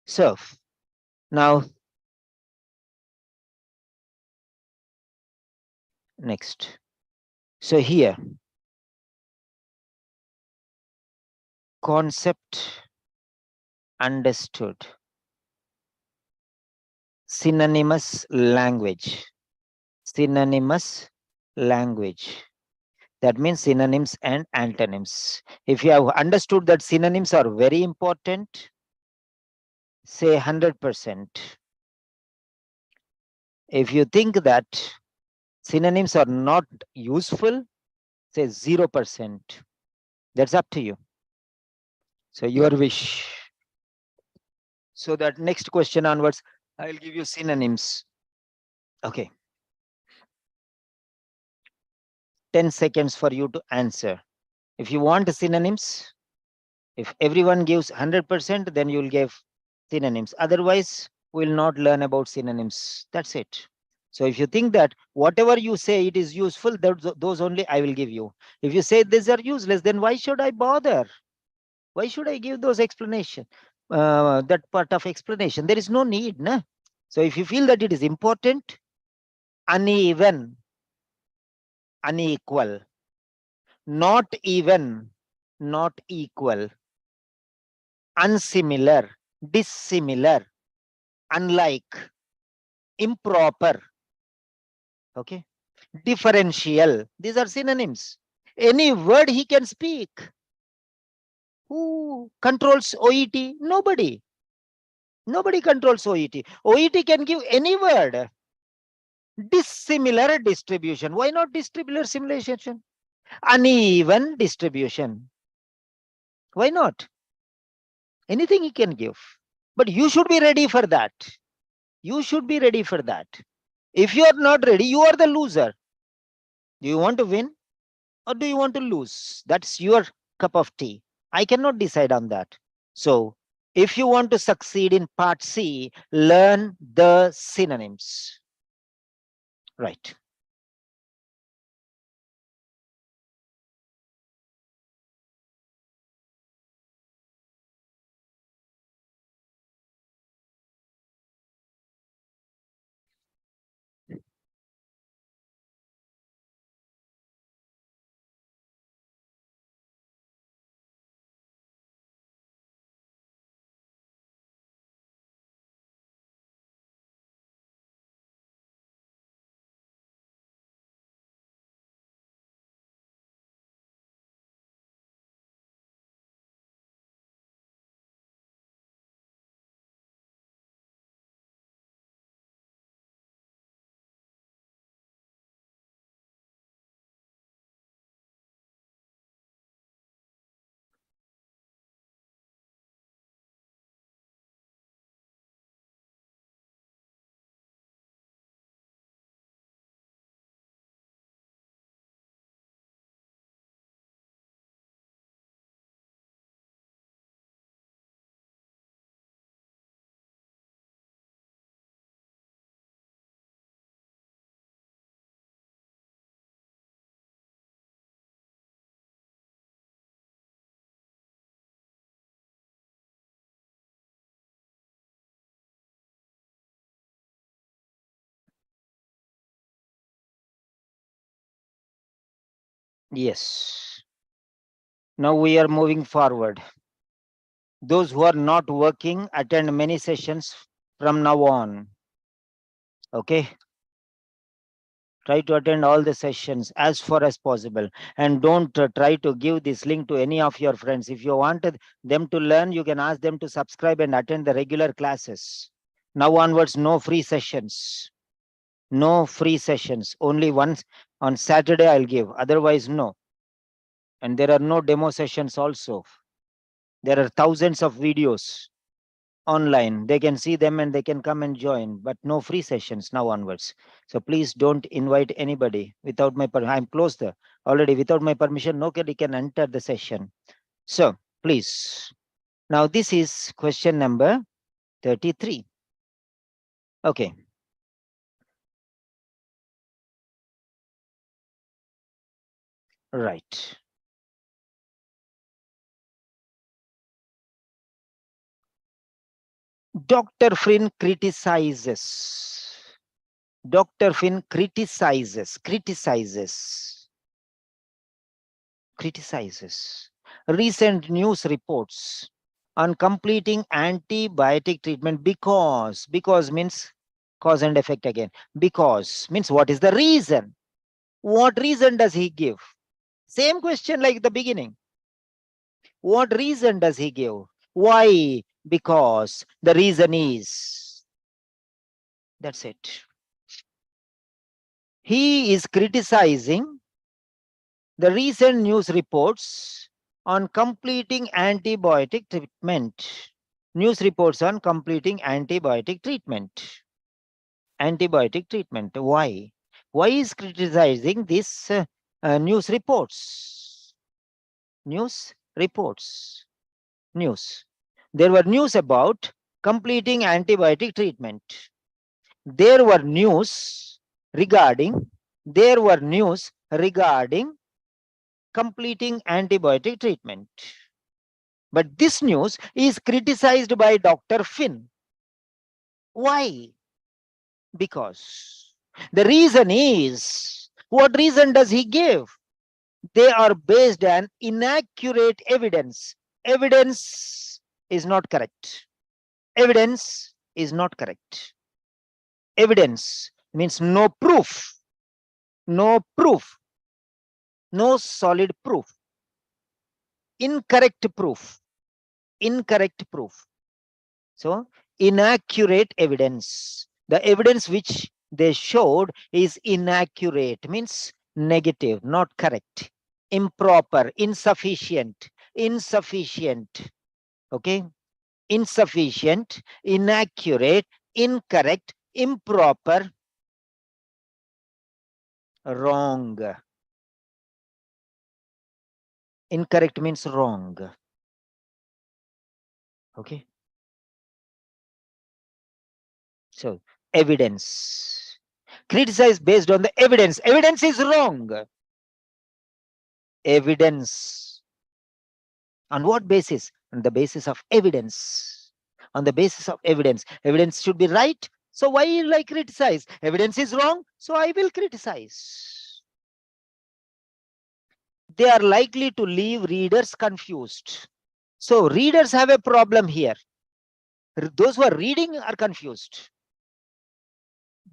So now, next. So here, concept understood. Synonymous language. Synonymous language. That means synonyms and antonyms. If you have understood that synonyms are very important, say 100%. If you think that synonyms are not useful, say 0%. That's up to you. So your wish. So that next question onwards, I'll give you synonyms. Okay. 10 seconds for you to answer. If you want synonyms, if everyone gives 100%, then you'll give synonyms. Otherwise, we'll not learn about synonyms. That's it. So if you think that whatever you say it is useful, those only I will give you. If you say these are useless, then why should I bother? Why should I give those explanation? That part of explanation. There is no need. Nah? So if you feel that it is important, uneven, unequal, not even, not equal, unsimilar, dissimilar, unlike, improper, okay, differential. These are synonyms. Any word he can speak. Who controls OET? Nobody. Nobody controls OET. OET can give any word. Dissimilar distribution. Why not dissimilar simulation? Uneven distribution. Why not? Anything he can give. But you should be ready for that. You should be ready for that. If you are not ready, you are the loser. Do you want to win or do you want to lose? That's your cup of tea. I cannot decide on that. So if you want to succeed in part C, learn the synonyms. Right. Yes. Now we are moving forward. Those who are not working, attend many sessions from now on. Okay. Try to attend all the sessions as far as possible, and don't try to give this link to any of your friends. If you wanted them to learn, you can ask them to subscribe and attend the regular classes. Now onwards, no free sessions. No free sessions. Only once on Saturday I'll give. Otherwise, no. And there are no demo sessions also. There are thousands of videos online. They can see them and they can come and join, but no free sessions now onwards. So please don't invite anybody without my permission. I'm closed already. Without my permission, nobody can enter the session. So please. Now this is question number 33. Okay. Right. Dr. Finn criticizes. Dr. Finn criticizes recent news reports on completing antibiotic treatment because means cause and effect again. Because means what is the reason? What reason does he give? Same question like the beginning. What reason does he give? Why? Because the reason is. That's it. He is criticizing the recent news reports on completing antibiotic treatment. News reports on completing antibiotic treatment. Antibiotic treatment. Why? Why is criticizing this news reports? News reports. News. There were news about completing antibiotic treatment. There were news regarding completing antibiotic treatment. But this news is criticized by Dr. Finn. Why? Because the reason is, what reason does he give? They are based on inaccurate evidence. Evidence is not correct. Evidence is not correct. Evidence means no proof. No proof. No solid proof. Incorrect proof. Incorrect proof. So, inaccurate evidence. The evidence which they showed is inaccurate, means negative, not correct, improper, insufficient, okay, insufficient, inaccurate, incorrect, improper, wrong. Incorrect means wrong. Okay. So, evidence. Criticize based on the evidence. Evidence is wrong. Evidence. On what basis? On the basis of evidence. On the basis of evidence. Evidence should be right. So why will I criticize? Evidence is wrong. So I will criticize. They are likely to leave readers confused. So readers have a problem here. Those who are reading are confused.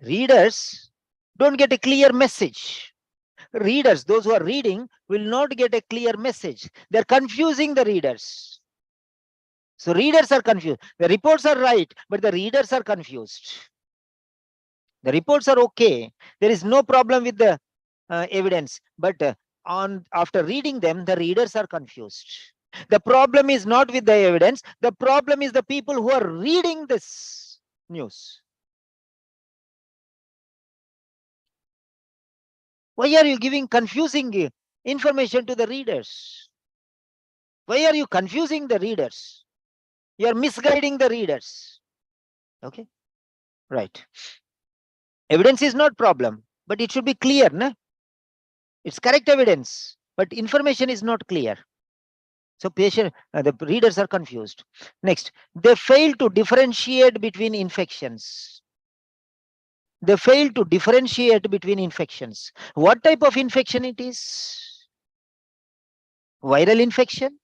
Readers don't get a clear message. Readers, those who are reading, will not get a clear message. They're confusing the readers. So readers are confused. The reports are right, but the readers are confused. The reports are okay. There is no problem with the evidence, but after reading them, the readers are confused. The problem is not with the evidence. The problem is the people who are reading this news. Why are you giving confusing information to the readers? Why are you confusing the readers? You are misguiding the readers. Okay, right. Evidence is not problem, but it should be clear, no? It's correct evidence, but information is not clear. So the readers are confused. Next, they fail to differentiate between infections. They fail to differentiate between infections. What type of infection it is? Viral infection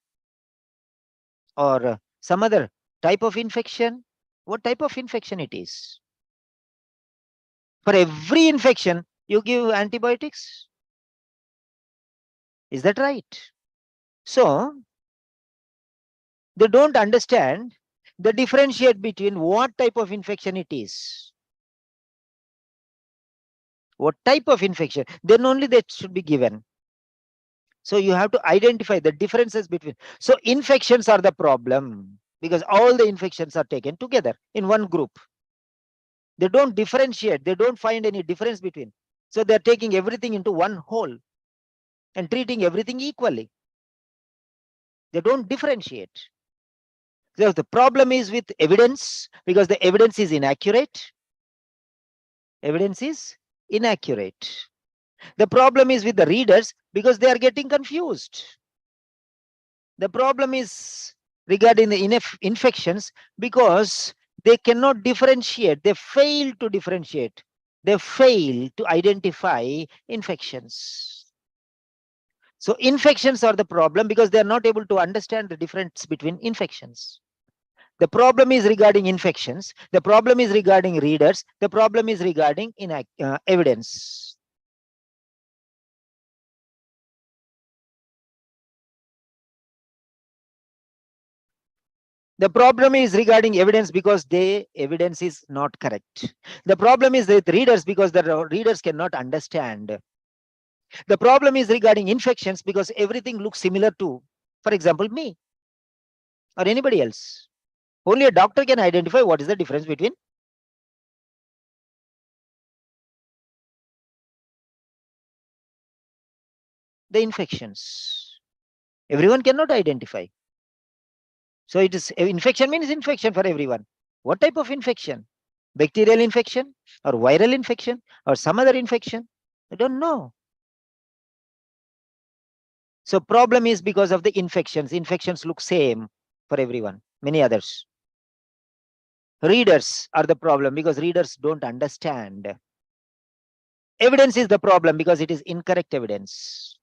or some other type of infection? What type of infection it is? For every infection, you give antibiotics? Is that right? So, they don't understand the differentiate between what type of infection it is. What type of infection? Then only that should be given. So you have to identify the differences between. So infections are the problem because all the infections are taken together in one group. They don't differentiate. They don't find any difference between. So they're taking everything into one whole and treating everything equally. They don't differentiate. So the problem is with evidence because the evidence is inaccurate. Evidence is inaccurate. The problem is with the readers because they are getting confused. The problem is regarding the infections because they cannot differentiate. They fail to differentiate. They fail to identify infections. So infections are the problem because they are not able to understand the difference between infections. The problem is regarding infections. The problem is regarding readers. The problem is regarding evidence. The problem is regarding evidence because the evidence is not correct. The problem is with readers because the readers cannot understand. The problem is regarding infections because everything looks similar to, for example, me or anybody else. Only a doctor can identify what is the difference between the infections. Everyone cannot identify. So it is infection means infection for everyone. What type of infection? Bacterial infection or viral infection or some other infection? I don't know. So problem is because of the infections. Infections look same for everyone, many others. Readers are the problem because readers don't understand. Evidence is the problem because it is incorrect evidence.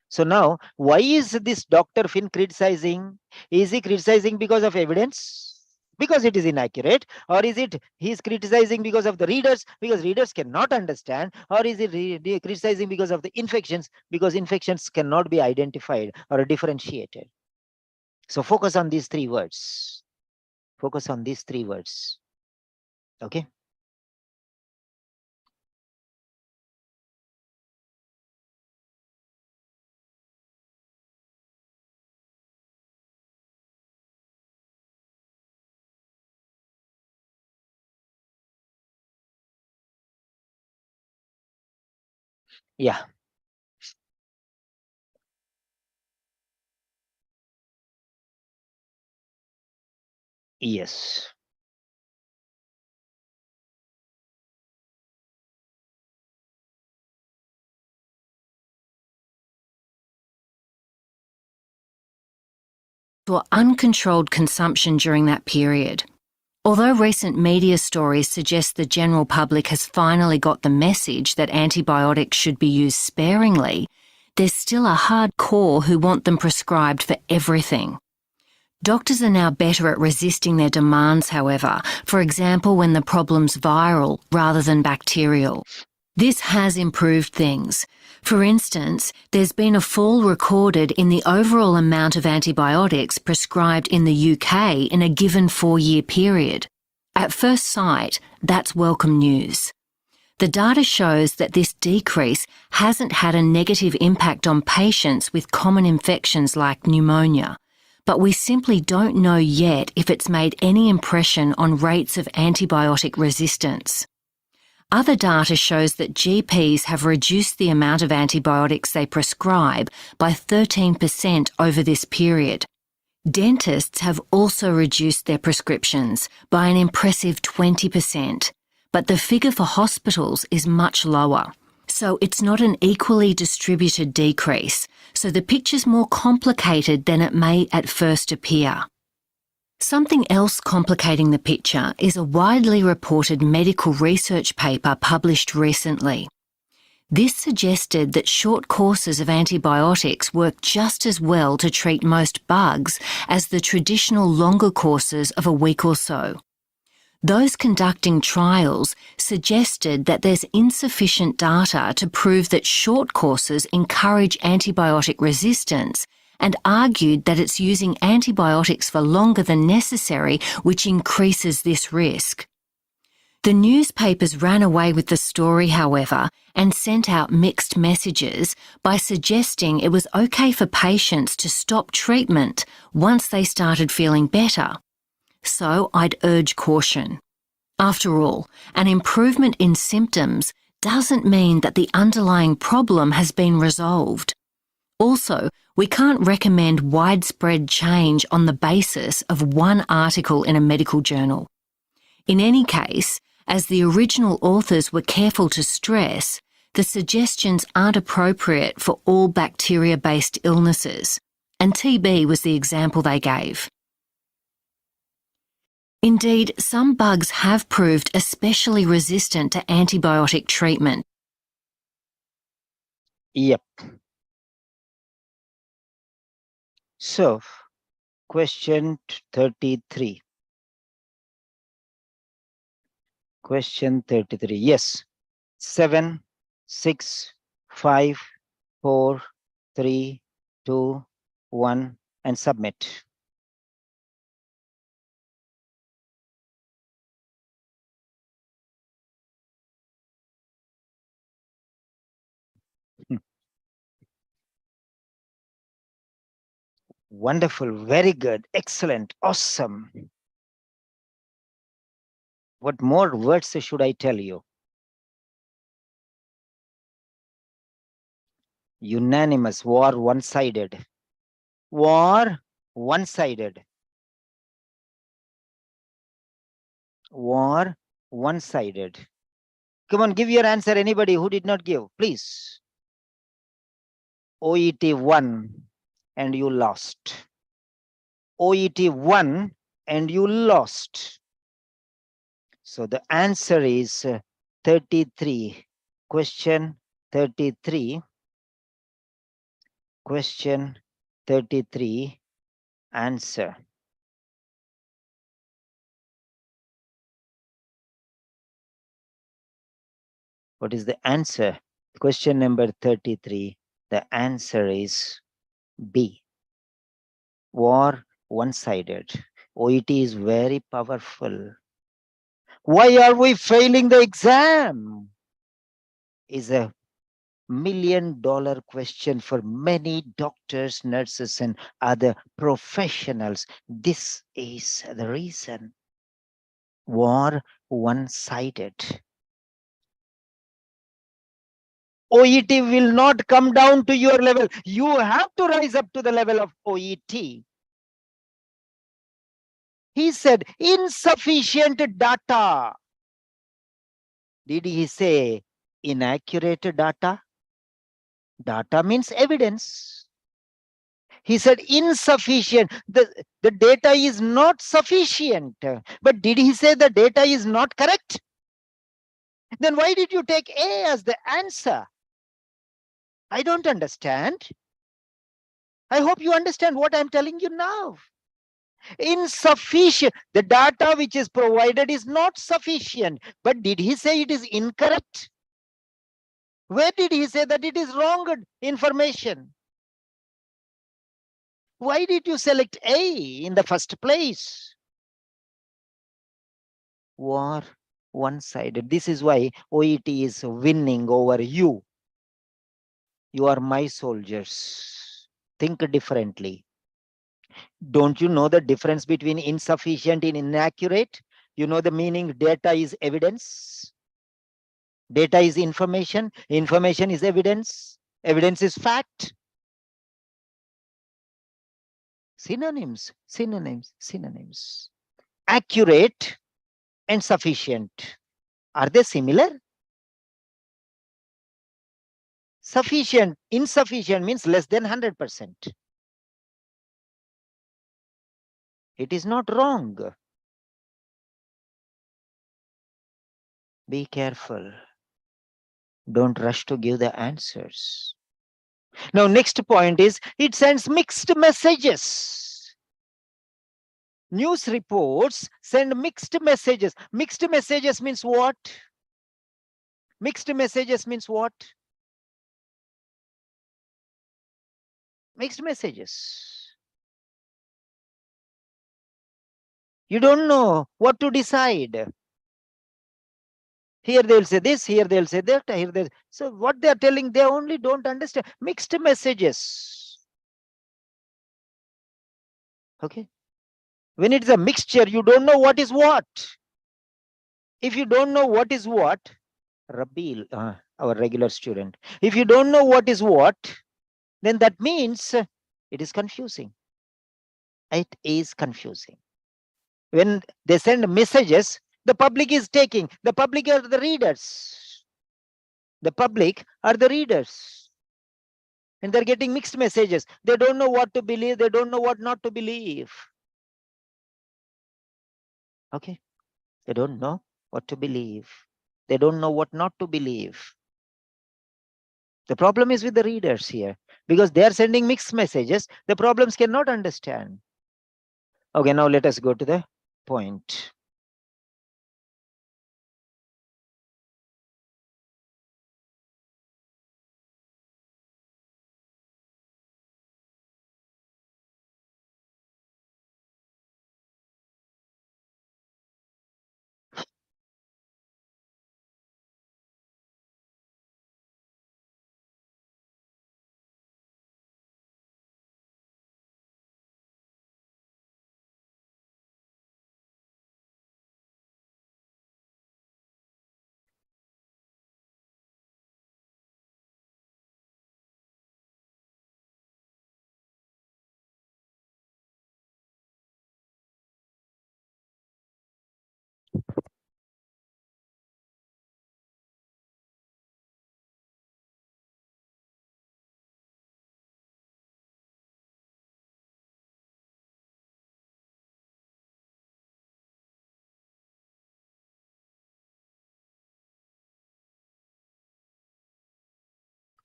So now, why is this Dr. Finn criticizing? Is he criticizing because of evidence? Because it is inaccurate? Or is it he's criticizing because of the readers? Because readers cannot understand? Or is he criticizing because of the infections? Because infections cannot be identified or differentiated. So focus on these three words. Focus on these three words. Okay. Yeah. Yes. Or uncontrolled consumption during that period. Although recent media stories suggest the general public has finally got the message that antibiotics should be used sparingly, there's still a hard core who want them prescribed for everything. Doctors are now better at resisting their demands, however, for example when the problem's viral rather than bacterial. This has improved things. For instance, there's been a fall recorded in the overall amount of antibiotics prescribed in the UK in a given 4-year period. At first sight, that's welcome news. The data shows that this decrease hasn't had a negative impact on patients with common infections like pneumonia, but we simply don't know yet if it's made any impression on rates of antibiotic resistance. Other data shows that GPs have reduced the amount of antibiotics they prescribe by 13% over this period. Dentists have also reduced their prescriptions by an impressive 20%, but the figure for hospitals is much lower. So it's not an equally distributed decrease, so the picture's more complicated than it may at first appear. Something else complicating the picture is a widely reported medical research paper published recently. This suggested that short courses of antibiotics work just as well to treat most bugs as the traditional longer courses of a week or so. Those conducting trials suggested that there's insufficient data to prove that short courses encourage antibiotic resistance, and argued that it's using antibiotics for longer than necessary which increases this risk. The newspapers ran away with the story, however, and sent out mixed messages by suggesting it was okay for patients to stop treatment once they started feeling better. So I'd urge caution. After all, an improvement in symptoms doesn't mean that the underlying problem has been resolved. Also, we can't recommend widespread change on the basis of one article in a medical journal. In any case, as the original authors were careful to stress, the suggestions aren't appropriate for all bacteria-based illnesses, and TB was the example they gave. Indeed, some bugs have proved especially resistant to antibiotic treatment. Yep. So, question 33. Question 33. Yes. 7, 6, 5, 4, 3, 2, 1, and submit. Wonderful, very good, excellent, awesome. What more words should I tell you? Unanimous, war one-sided. War one-sided. War one-sided. Come on, give your answer, anybody who did not give, please. OET won and you lost. OET won and you lost. So the answer is 33. Question 33. Question 33. Answer. What is the answer? Question number 33. The answer is B. War one-sided. OET is very powerful. Why are we failing the exam? Is a $1 million question for many doctors, nurses, and other professionals. This is the reason. War one-sided. OET will not come down to your level. You have to rise up to the level of OET. He said insufficient data. Did he say inaccurate data? Data means evidence. He said insufficient. The data is not sufficient. But did he say the data is not correct? Then why did you take A as the answer? I don't understand. I hope you understand what I'm telling you now. Insufficient. The data which is provided is not sufficient. But did he say it is incorrect? Where did he say that it is wrong information? Why did you select A in the first place? War one-sided. This is why OET is winning over you. You are my soldiers. Think differently. Don't you know the difference between insufficient and inaccurate? You know the meaning data is evidence. Data is information. Information is evidence. Evidence is fact. Synonyms, synonyms, synonyms. Accurate and sufficient. Are they similar? Sufficient, insufficient means less than 100%. It is not wrong. Be careful. Don't rush to give the answers. Now, next point is it sends mixed messages. News reports send mixed messages. Mixed messages means what? Mixed messages means what? Mixed messages. You don't know what to decide. Here they'll say this, here they'll say that, here they. So what they are telling, they only don't understand. Mixed messages. Okay. When it's a mixture, you don't know what is what. If you don't know what is what, Rabil, our regular student, if you don't know what is what, then that means it is confusing. It is confusing. When they send messages, the public is taking, the public are the readers. The public are the readers. And they're getting mixed messages. They don't know what to believe. They don't know what not to believe. Okay. They don't know what to believe. They don't know what not to believe. The problem is with the readers here because they are sending mixed messages. The problems cannot understand. Okay, now let us go to the point.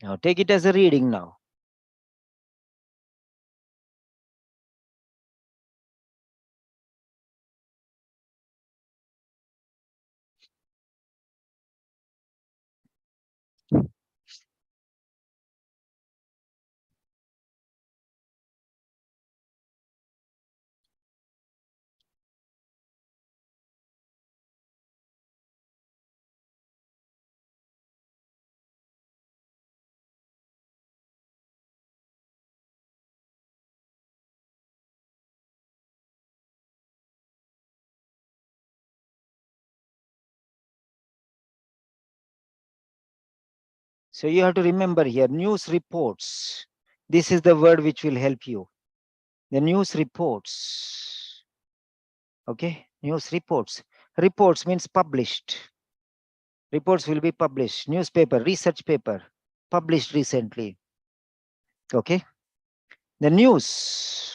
Now take it as a reading now. So you have to remember here, news reports. This is the word which will help you. The news reports. Okay, news reports. Reports means published. Reports will be published. Newspaper, research paper, published recently. Okay. The news.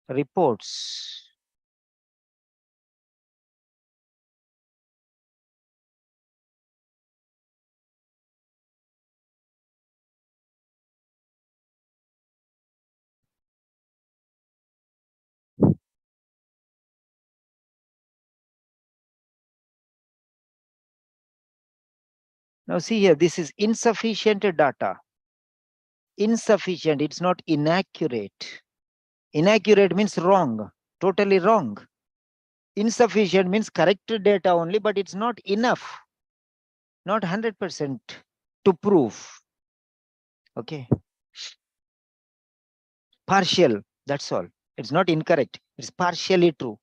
Reports. Now see here, this is insufficient data. Insufficient, it's not inaccurate. Inaccurate means wrong, totally wrong. Insufficient means correct data only, but it's not enough. Not 100% to prove. Okay. Partial, that's all. It's not incorrect. It's partially true.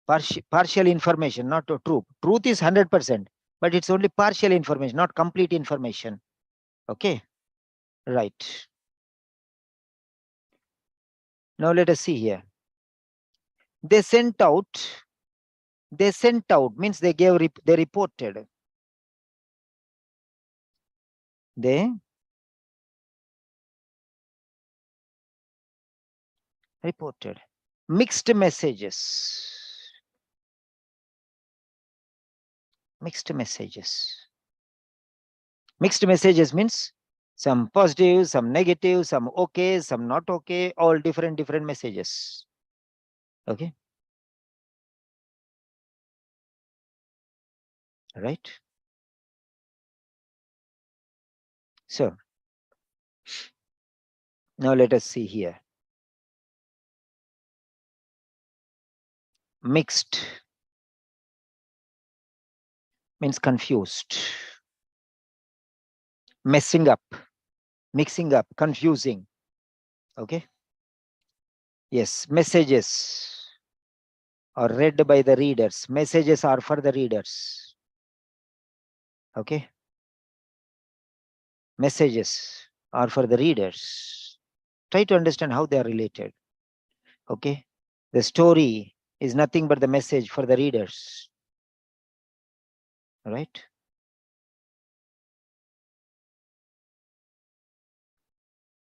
Partial information, not true. Truth is 100%, but it's only partial information, not complete information. Okay, right. Now let us see here. They sent out means they gave, they reported. They reported mixed messages. Mixed messages. Mixed messages means some positive, some negative, some okay, some not okay, all different messages. Okay. Right. So now let us see here. Mixed means confused, messing up, mixing up, confusing. Okay. Yes, messages are read by the readers. Messages are for the readers. Okay. Messages are for the readers. Try to understand how they are related. Okay. The story is nothing but the message for the readers. Right.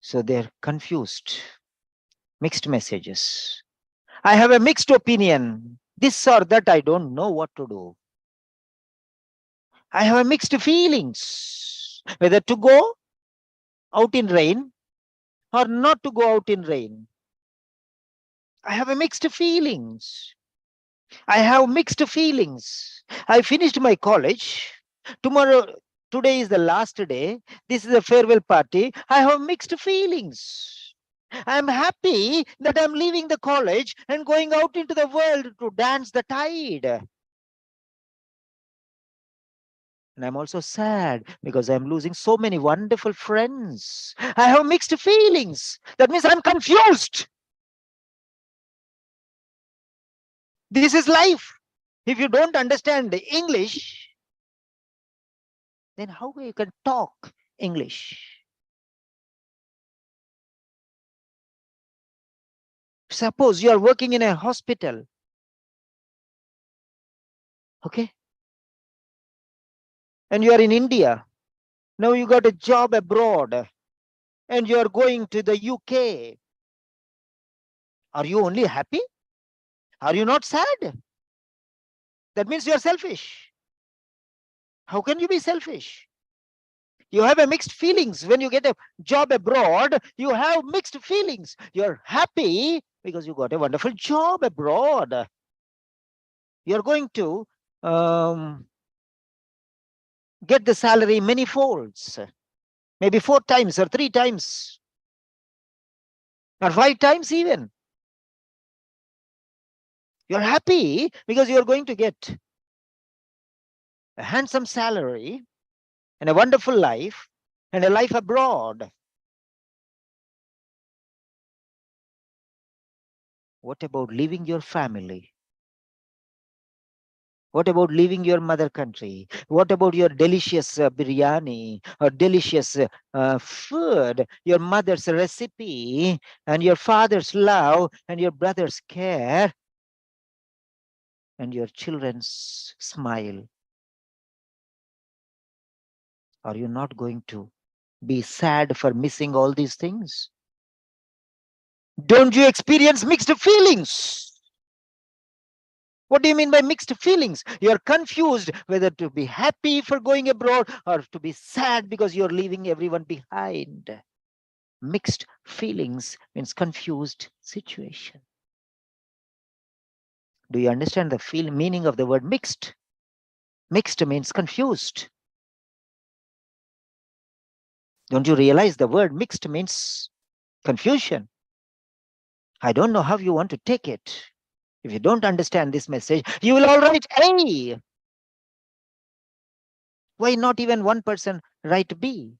So they're confused. Mixed messages. I have a mixed opinion. This or that, I don't know what to do. I have a mixed feelings. Whether to go out in rain or not to go out in rain. I have a mixed feelings. I have mixed feelings. I finished my college. Today is the last day. This is a farewell party. I have mixed feelings. I'm happy that I'm leaving the college and going out into the world to dance the tide. And I'm also sad because I'm losing so many wonderful friends. I have mixed feelings. That means I'm confused. This is life. If you don't understand the English, then how you can talk English? Suppose you are working in a hospital. Okay. And you are in India. Now you got a job abroad and you are going to the UK. Are you only happy? Are you not sad? That means you are selfish. How can you be selfish? You have a mixed feelings. When you get a job abroad, you have mixed feelings. You're happy because you got a wonderful job abroad. You're going to get the salary many folds, maybe 4 times or 3 times or 5 times even. You're happy because you're going to get a handsome salary and a wonderful life and a life abroad. What about leaving your family? What about leaving your mother country? What about your delicious biryani or delicious food, your mother's recipe and your father's love and your brother's care and your children's smile? Are you not going to be sad for missing all these things? Don't you experience mixed feelings? What do you mean by mixed feelings? You're confused whether to be happy for going abroad or to be sad because you're leaving everyone behind. Mixed feelings means confused situation. Do you understand the meaning of the word mixed? Mixed means confused. Don't you realize the word mixed means confusion? I don't know how you want to take it. If you don't understand this message, you will all write A. Why not even one person write B?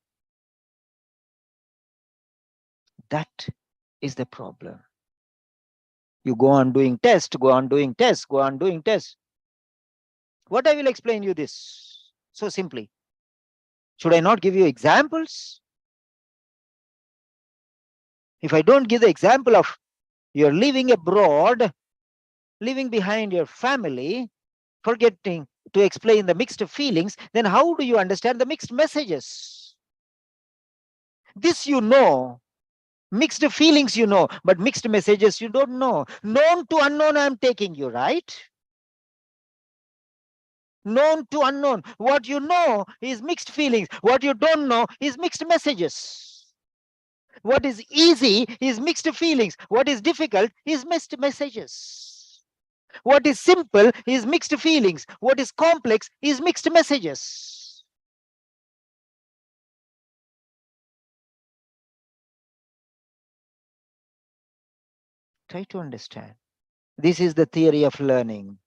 That is the problem. You go on doing test, go on doing test, go on doing test. What I will explain you this. so simply. Should I not give you examples? If I don't give the example of you're living abroad, leaving behind your family, forgetting to explain the mixed feelings, then how do you understand the mixed messages? This you know, mixed feelings you know, but mixed messages you don't know. Known to unknown I'm taking you, right? Known to unknown. What you know is mixed feelings. What you don't know is mixed messages. What is easy is mixed feelings. What is difficult is mixed messages. What is simple is mixed feelings. What is complex is mixed messages. Try to understand. This is the theory of learning.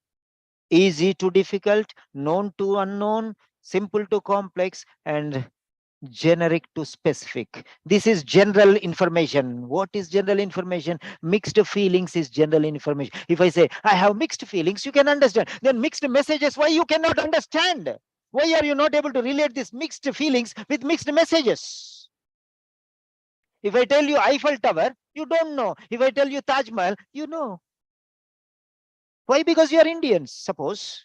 Easy to difficult, known to unknown, simple to complex, and generic to specific. This is general information. What is general information? Mixed feelings is general information. If I say I have mixed feelings, you can understand. Then mixed messages, why you cannot understand? Why are you not able to relate these mixed feelings with mixed messages? If I tell you Eiffel Tower, you don't know. If I tell you Taj Mahal, you know. Why? Because you are Indians, suppose.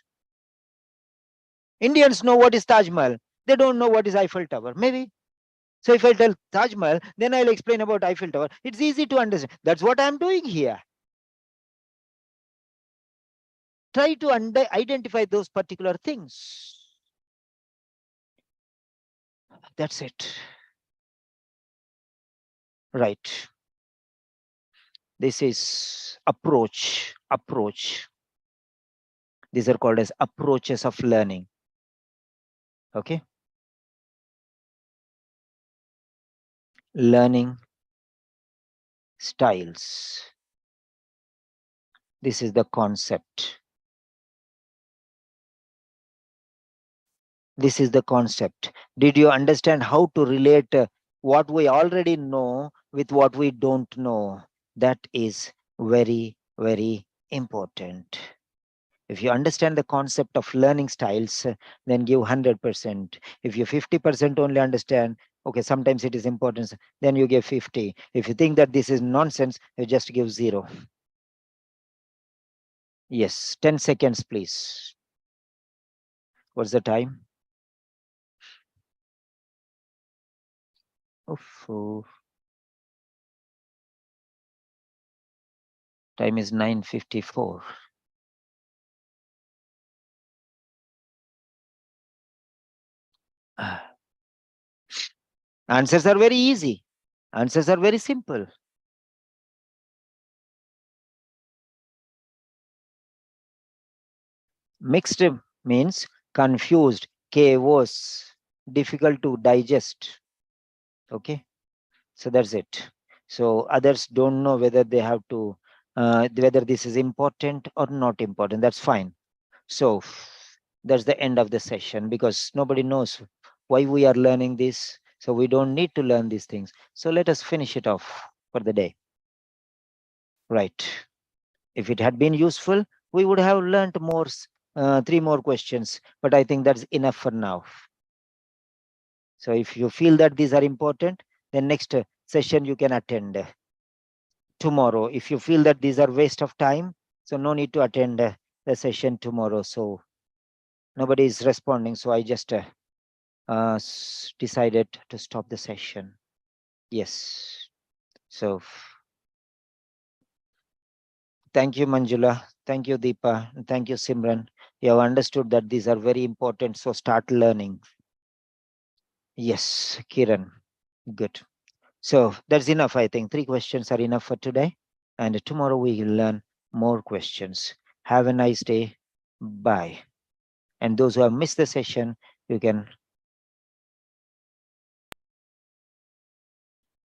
Indians know what is Taj Mahal. They don't know what is Eiffel Tower. Maybe. So if I tell Taj Mahal, then I'll explain about Eiffel Tower. It's easy to understand. That's what I'm doing here. Try to identify those particular things. That's it. Right. This is approach. These are called as approaches of learning. Okay. Learning styles. This is the concept. This is the concept. Did you understand how to relate what we already know with what we don't know? That is very, very important. If you understand the concept of learning styles, then give 100%. If you 50% only understand, okay, sometimes it is important, then you give 50. If you think that this is nonsense, you just give 0. Yes, 10 seconds, please. What's the time? Oof. Time is 9:54. Answers are very easy. Answers are very simple. Mixed means confused, chaos, difficult to digest. Okay, so that's it. So others don't know whether they have to, whether this is important or not important. That's fine. So that's the end of the session, because nobody knows why we are learning this. So we don't need to learn these things. So let us finish it off for the day. Right. If it had been useful, we would have learned more, 3 more questions, but I think that's enough for now. So if you feel that these are important, then next session you can attend tomorrow. If you feel that these are waste of time, so no need to attend the session tomorrow. So nobody is responding, so I just decided to stop the session. Yes. So thank you, Manjula. Thank you, Deepa. And thank you, Simran. You have understood that these are very important. So start learning. Yes, Kiran. Good. So that's enough. I think 3 questions are enough for today. And tomorrow we will learn more questions. Have a nice day. Bye. And those who have missed the session, you can